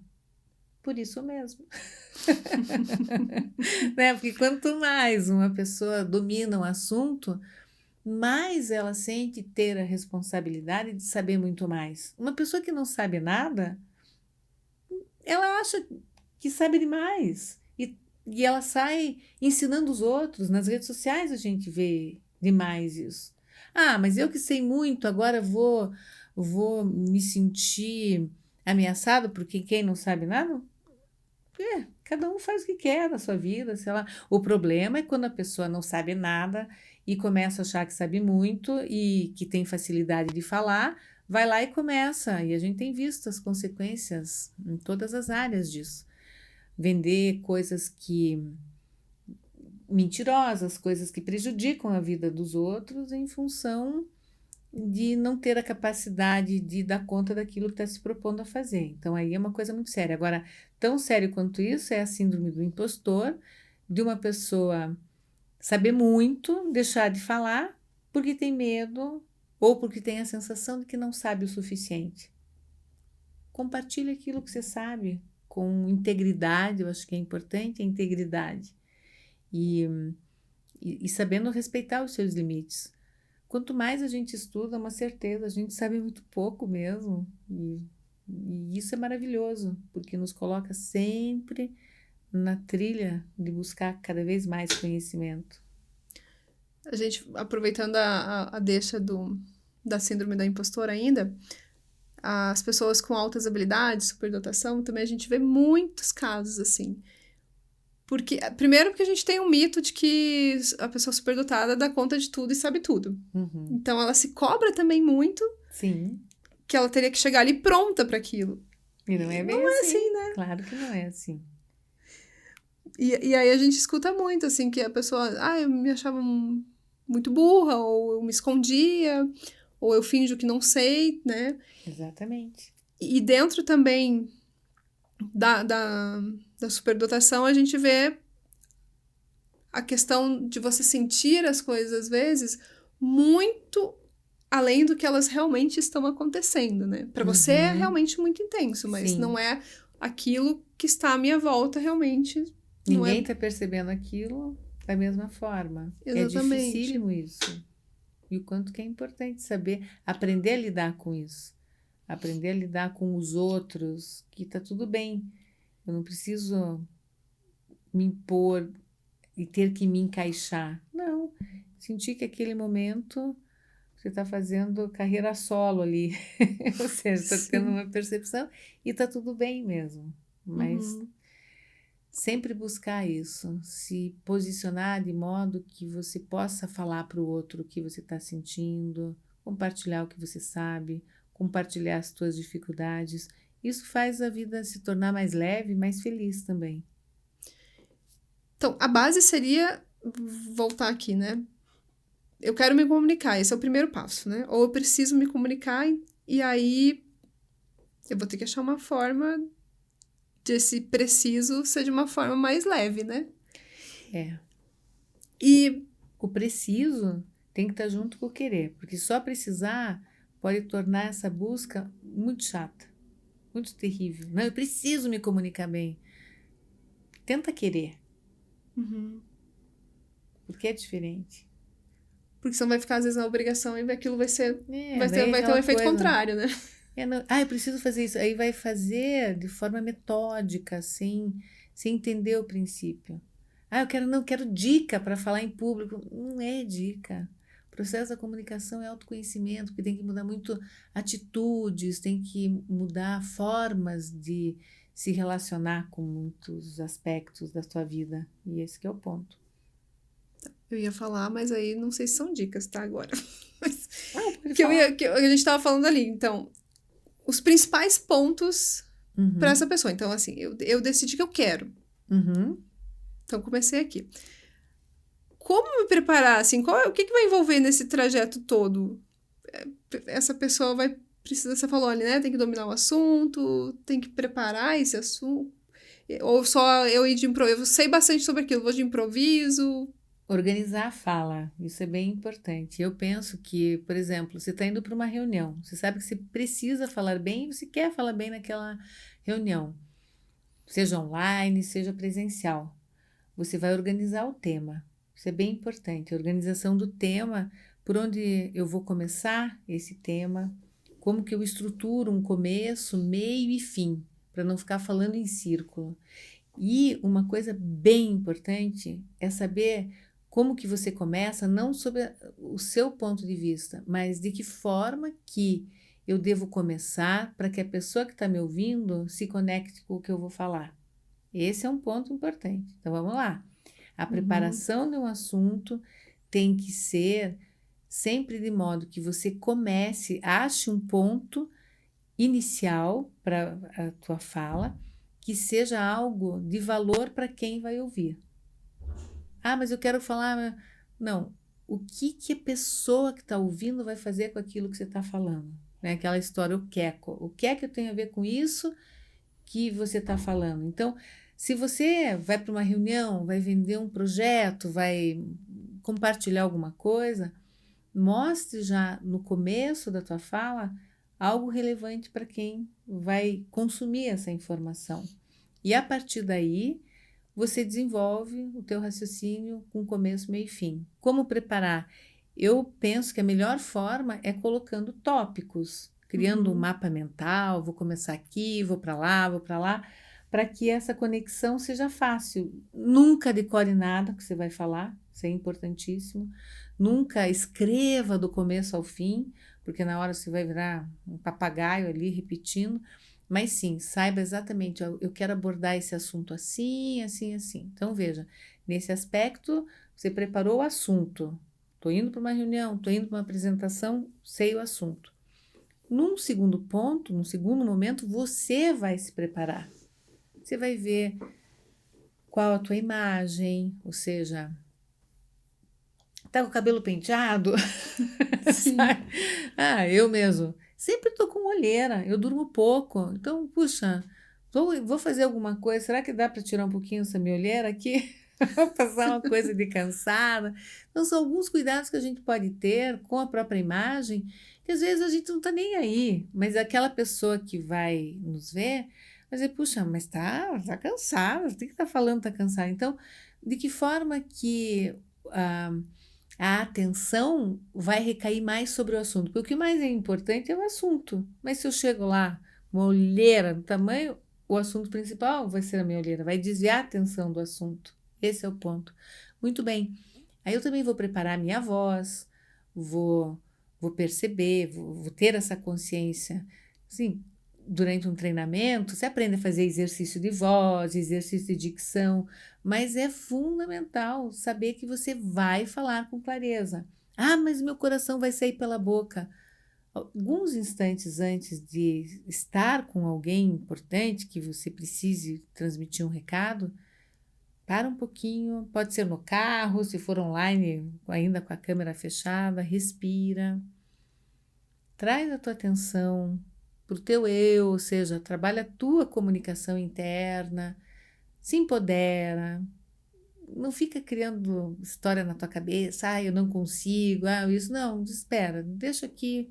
por isso mesmo. Né? Porque quanto mais uma pessoa domina um assunto, mais ela sente ter a responsabilidade de saber muito mais. Uma pessoa que não sabe nada, ela acha que sabe demais. E ela sai ensinando os outros. Nas redes sociais a gente vê demais isso. Ah, mas eu que sei muito, agora vou me sentir ameaçado porque quem não sabe nada? Cada um faz o que quer na sua vida, sei lá. O problema é quando a pessoa não sabe nada e começa a achar que sabe muito e que tem facilidade de falar, vai lá e começa. E a gente tem visto as consequências em todas as áreas disso. Vender coisas que mentirosas, coisas que prejudicam a vida dos outros em função de não ter a capacidade de dar conta daquilo que está se propondo a fazer. Então, aí é uma coisa muito séria. Agora, tão sério quanto isso é a síndrome do impostor, de uma pessoa saber muito, deixar de falar porque tem medo ou porque tem a sensação de que não sabe o suficiente. Compartilhe aquilo que você sabe com integridade, eu acho que é importante a integridade. E sabendo respeitar os seus limites. Quanto mais a gente estuda, uma certeza, a gente sabe muito pouco mesmo. E isso é maravilhoso, porque nos coloca sempre na trilha de buscar cada vez mais conhecimento. A gente, aproveitando a deixa da síndrome da impostora ainda, as pessoas com altas habilidades, superdotação, também a gente vê muitos casos assim. Primeiro porque a gente tem um mito de que a pessoa superdotada dá conta de tudo e sabe tudo. Uhum. Então ela se cobra também muito. Sim. Que ela teria que chegar ali pronta para aquilo. E não é bem não assim. É assim, né? Claro que não é assim. E aí a gente escuta muito, assim, que a pessoa... eu me achava muito burra, ou eu me escondia, ou eu finjo que não sei, né? Exatamente. E dentro também da superdotação, a gente vê a questão de você sentir as coisas, às vezes, muito além do que elas realmente estão acontecendo, né? Para você é realmente muito intenso, mas Sim. não é aquilo que está à minha volta realmente. Ninguém está percebendo aquilo da mesma forma. Exatamente. É dificílimo isso. E o quanto que é importante saber, aprender a lidar com isso. Aprender a lidar com os outros, que está tudo bem. Eu não preciso me impor e ter que me encaixar. Não. Sentir que aquele momento você está fazendo carreira solo ali. Ou seja, está tendo uma percepção e está tudo bem mesmo. Mas sempre buscar isso, se posicionar de modo que você possa falar para o outro o que você está sentindo, compartilhar o que você sabe, compartilhar as suas dificuldades. Isso faz a vida se tornar mais leve, mais feliz também. Então, a base seria voltar aqui, né? Eu quero me comunicar, esse é o primeiro passo, né? Ou eu preciso me comunicar e aí eu vou ter que achar uma forma de esse preciso ser de uma forma mais leve, né? E o preciso tem que estar junto com o querer, porque só precisar pode tornar essa busca muito chata, muito terrível. Não, eu preciso me comunicar bem. Tenta querer. Porque é diferente. Porque senão vai ficar, às vezes, na obrigação e aquilo vai ser... vai ter um efeito contrário, né? Eu preciso fazer isso. Aí vai fazer de forma metódica, sem entender o princípio. Eu quero dica para falar em público. Não é dica. O processo da comunicação é autoconhecimento, porque tem que mudar muito atitudes, tem que mudar formas de se relacionar com muitos aspectos da sua vida. E esse que é o ponto. Eu ia falar, mas aí não sei se são dicas, tá? Agora. Que a gente estava falando ali. Então, os principais pontos para essa pessoa. Então, assim, eu decidi que eu quero. Então, comecei aqui. Como me preparar, assim? O que vai envolver nesse trajeto todo? Essa pessoa vai precisar, você falou ali, né? Tem que dominar o assunto, tem que preparar esse assunto. Ou só eu ir de improviso. Eu sei bastante sobre aquilo, vou de improviso. Organizar a fala, isso é bem importante. Eu penso que, por exemplo, você está indo para uma reunião, você sabe que você precisa falar bem e você quer falar bem naquela reunião, seja online, seja presencial. Você vai organizar o tema. Isso é bem importante. A organização do tema, por onde eu vou começar esse tema, como que eu estruturo um começo, meio e fim, para não ficar falando em círculo. E uma coisa bem importante é saber como que você começa, não sobre o seu ponto de vista, mas de que forma que eu devo começar para que a pessoa que está me ouvindo se conecte com o que eu vou falar. Esse é um ponto importante. Então vamos lá. A Uhum. preparação de um assunto tem que ser sempre de modo que você comece, ache um ponto inicial para a tua fala, que seja algo de valor para quem vai ouvir. Ah, mas eu quero falar. Não. O que que a pessoa que está ouvindo vai fazer com aquilo que você está falando? Né? Aquela história, o queco. O que é que eu tenho a ver com isso que você está falando? Então, se você vai para uma reunião, vai vender um projeto, vai compartilhar alguma coisa, mostre já no começo da tua fala algo relevante para quem vai consumir essa informação. E a partir daí, você desenvolve o teu raciocínio com começo, meio e fim. Como preparar? Eu penso que a melhor forma é colocando tópicos, criando um Uhum. mapa mental, vou começar aqui, vou para lá, para que essa conexão seja fácil. Nunca decore nada que você vai falar, isso é importantíssimo. Nunca escreva do começo ao fim, porque na hora você vai virar um papagaio ali repetindo. Mas sim, saiba exatamente, ó, eu quero abordar esse assunto assim, assim, assim. Então, veja, nesse aspecto, você preparou o assunto. Estou indo para uma reunião, estou indo para uma apresentação, sei o assunto. Num segundo ponto, num segundo momento, você vai se preparar. Você vai ver qual a tua imagem, ou seja, tá com o cabelo penteado, Sim. sabe? Ah, eu mesmo. Sempre tô com olheira, eu durmo pouco. Então, puxa, vou fazer alguma coisa. Será que dá para tirar um pouquinho essa minha olheira aqui? Vou passar uma coisa de cansada. Então, são alguns cuidados que a gente pode ter com a própria imagem, que às vezes a gente não tá nem aí, mas aquela pessoa que vai nos ver vai dizer, puxa, mas tá cansada, tem que estar falando, tá cansada. Então, de que forma que ah, a atenção vai recair mais sobre o assunto, porque o que mais é importante é o assunto. Mas se eu chego lá, uma olheira do tamanho, o assunto principal vai ser a minha olheira, vai desviar a atenção do assunto. Esse é o ponto. Muito bem. Aí eu também vou preparar a minha voz, vou, vou perceber, vou ter essa consciência. Sim, durante um treinamento, você aprende a fazer exercício de voz, exercício de dicção, mas é fundamental saber que você vai falar com clareza. Ah, mas meu coração vai sair pela boca. Alguns instantes antes de estar com alguém importante que você precise transmitir um recado, para um pouquinho, pode ser no carro, se for online, ainda com a câmera fechada, respira, traz a tua atenção para o teu eu, ou seja, trabalha a tua comunicação interna, se empodera, não fica criando história na tua cabeça, ah, eu não consigo, ah, isso não, espera, deixa aqui,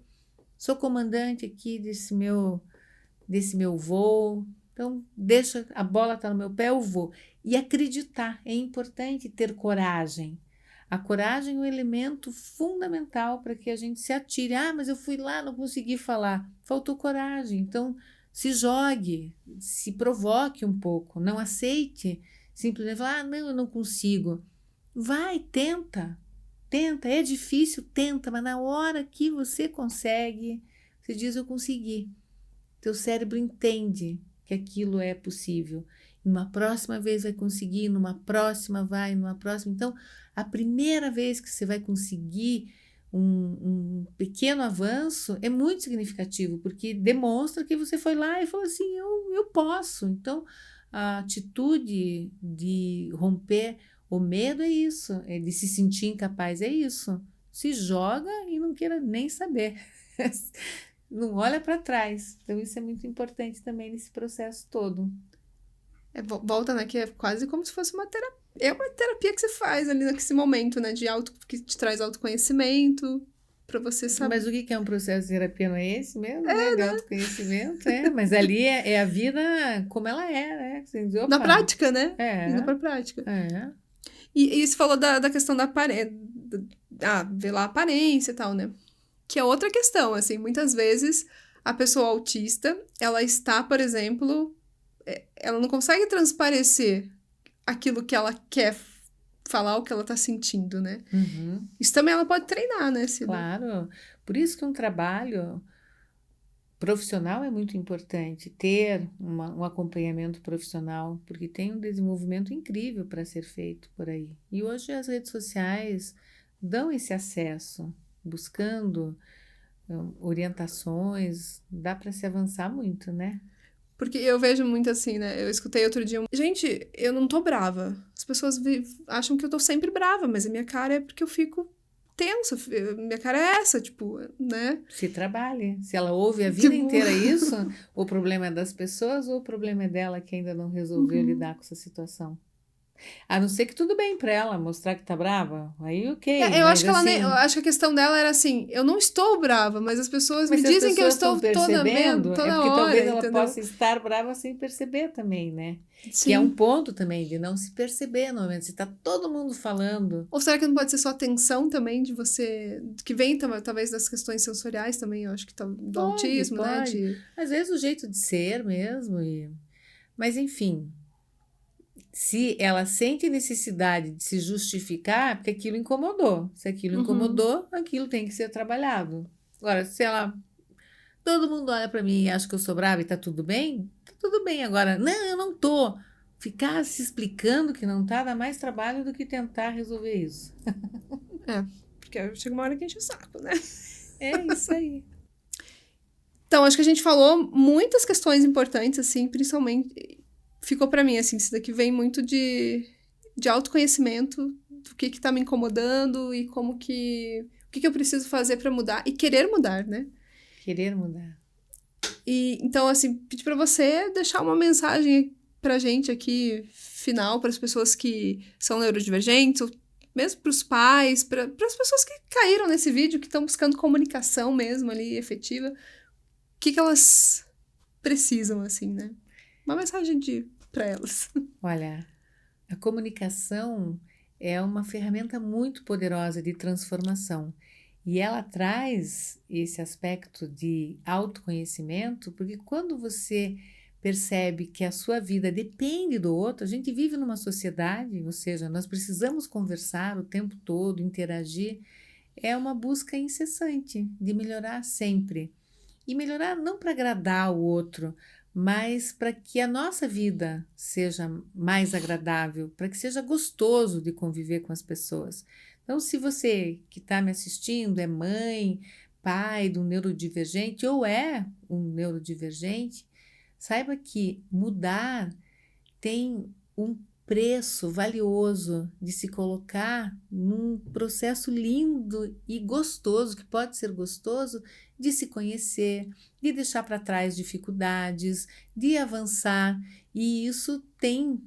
sou comandante aqui desse meu voo, então deixa a bola tá no meu pé, eu vou. E acreditar, é importante ter coragem. A coragem é um elemento fundamental para que a gente se atire. Ah, mas eu fui lá, não consegui falar. Faltou coragem. Então, se jogue, se provoque um pouco, não aceite simplesmente falar, ah, não, eu não consigo. Vai, tenta, tenta, é difícil, tenta, mas na hora que você consegue, você diz, eu consegui. Teu cérebro entende que aquilo é possível. Numa próxima vez vai conseguir, numa próxima vai, numa próxima. Então, a primeira vez que você vai conseguir um pequeno avanço é muito significativo, porque demonstra que você foi lá e falou assim: eu posso. Então, a atitude de romper o medo é isso, é de se sentir incapaz, é isso. Se joga e não queira nem saber. Não olha para trás. Então, isso é muito importante também nesse processo todo. Volta, né? Que é quase como se fosse uma terapia. É uma terapia que você faz ali nesse momento, né? Que te traz autoconhecimento, pra você saber. Mas o que que é um processo de terapia? Não é esse mesmo, né? De autoconhecimento, é. Mas ali é a vida como ela é, né? Você diz, Na opa, prática, né? Indo é, pra prática. é. E você falou da questão da aparência. Ver lá a aparência e tal, né? Que é outra questão, assim. Muitas vezes a pessoa autista, ela está, por exemplo, ela não consegue transparecer aquilo que ela quer falar, o que ela tá sentindo, né? Uhum, Isso também ela pode treinar, né, Cida? claro. Por isso que um trabalho profissional é muito importante, ter um acompanhamento profissional, porque tem um desenvolvimento incrível para ser feito por aí. E hoje as redes sociais dão esse acesso, buscando orientações, dá para se avançar muito, né? Porque eu vejo muito assim, né? Eu escutei outro dia. Gente, eu não tô brava. As pessoas acham que eu tô sempre brava, mas a minha cara é porque eu fico tensa. Minha cara é essa, tipo, né? Se trabalhe. Se ela ouve a vida Tipo. inteira isso, o problema é das pessoas ou o problema é dela que ainda não resolveu Uhum. lidar com essa situação? A não ser que tudo bem para ela mostrar que tá brava, aí ok, Eu acho mas que ela nem. Eu assim, acho que a questão dela era assim: eu não estou brava, mas as pessoas mas me se as dizem que eu pessoas estão estou toda vendo, percebendo, é toda porque talvez hora, ela entendeu? possa estar brava sem perceber também, né? Que é um Sim. ponto também de não se perceber no momento, se tá todo mundo falando. Ou será que não pode ser só tensão também de você. Que vem talvez das questões sensoriais também, eu acho que do Pode, autismo, né? pode. Às vezes o jeito de ser mesmo, mas enfim, se ela sente necessidade de se justificar, é porque aquilo incomodou. Se aquilo Uhum. incomodou, aquilo tem que ser trabalhado. Agora, se ela todo mundo olha para mim e acha que eu sou brava e tá tudo bem? Tá tudo bem. Agora, não, eu não tô. Ficar se explicando que não tá dá mais trabalho do que tentar resolver isso. É, porque chega uma hora que enche o saco, né? É isso aí. Então, acho que a gente falou muitas questões importantes, assim, principalmente. Ficou pra mim, assim, isso daqui vem muito de autoconhecimento, do que tá me incomodando e como que. O que eu preciso fazer pra mudar e querer mudar, né? Querer mudar. E então, assim, pedir pra você deixar uma mensagem pra gente aqui, final, para as pessoas que são neurodivergentes, ou mesmo pros pais, para as pessoas que caíram nesse vídeo, que estão buscando comunicação mesmo ali, efetiva. O que elas precisam, assim, né? Uma mensagem para elas. Olha, a comunicação é uma ferramenta muito poderosa de transformação e ela traz esse aspecto de autoconhecimento, porque quando você percebe que a sua vida depende do outro, a gente vive numa sociedade, ou seja, nós precisamos conversar o tempo todo, interagir, é uma busca incessante de melhorar sempre. E melhorar não para agradar o outro, mas para que a nossa vida seja mais agradável, para que seja gostoso de conviver com as pessoas. Então, se você que está me assistindo é mãe, pai de um neurodivergente ou é um neurodivergente, saiba que mudar tem um preço valioso de se colocar num processo lindo e gostoso, que pode ser gostoso, de se conhecer, de deixar para trás dificuldades, de avançar, e isso tem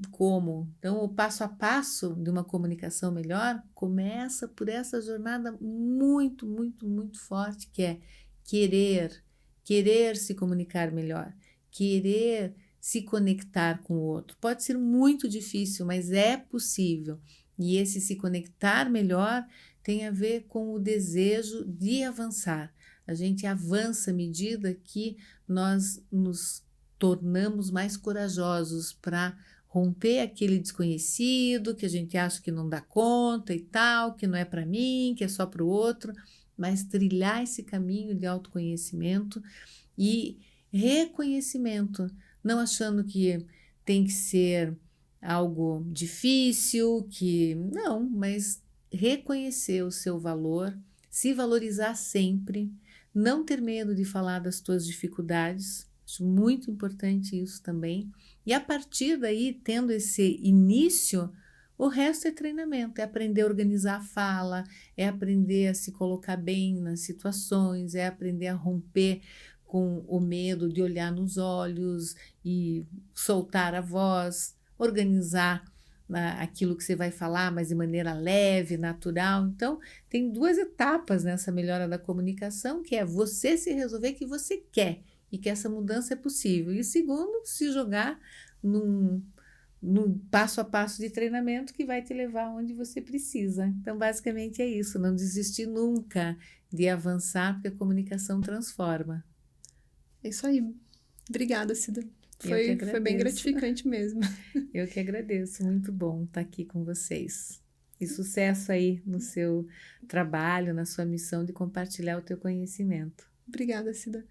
como. Então, o passo a passo de uma comunicação melhor começa por essa jornada muito, muito, muito forte, que é querer se comunicar melhor, querer se conectar com o outro. Pode ser muito difícil, mas é possível. E esse se conectar melhor tem a ver com o desejo de avançar. A gente avança à medida que nós nos tornamos mais corajosos para romper aquele desconhecido que a gente acha que não dá conta e tal, que não é para mim, que é só para o outro, mas trilhar esse caminho de autoconhecimento e reconhecimento, não achando que tem que ser algo difícil, que não, mas reconhecer o seu valor, se valorizar sempre, não ter medo de falar das tuas dificuldades, acho muito importante isso também. E a partir daí, tendo esse início, o resto é treinamento, é aprender a organizar a fala, é aprender a se colocar bem nas situações, é aprender a romper com o medo de olhar nos olhos e soltar a voz, organizar aquilo que você vai falar, mas de maneira leve, natural. Então, tem 2 etapas nessa melhora da comunicação, que é você se resolver que você quer e que essa mudança é possível. E segundo, se jogar num passo a passo de treinamento que vai te levar onde você precisa. Então, basicamente é isso, não desistir nunca de avançar, porque a comunicação transforma. É isso aí. Obrigada, Cida. Eu que Foi bem agradeço. gratificante mesmo. Eu que agradeço, muito bom estar aqui com vocês. E sucesso aí no seu trabalho, na sua missão de compartilhar o teu conhecimento. Obrigada, Cida.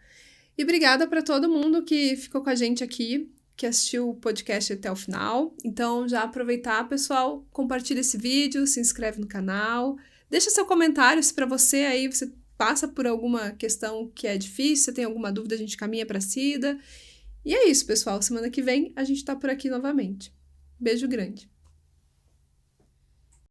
E obrigada para todo mundo que ficou com a gente aqui, que assistiu o podcast até o final. Então, já aproveitar, pessoal, compartilha esse vídeo, se inscreve no canal, deixa seu comentário se para você aí você passa por alguma questão que é difícil, se tem alguma dúvida, a gente caminha para a Cida. E é isso, pessoal. Semana que vem a gente tá por aqui novamente. Beijo grande.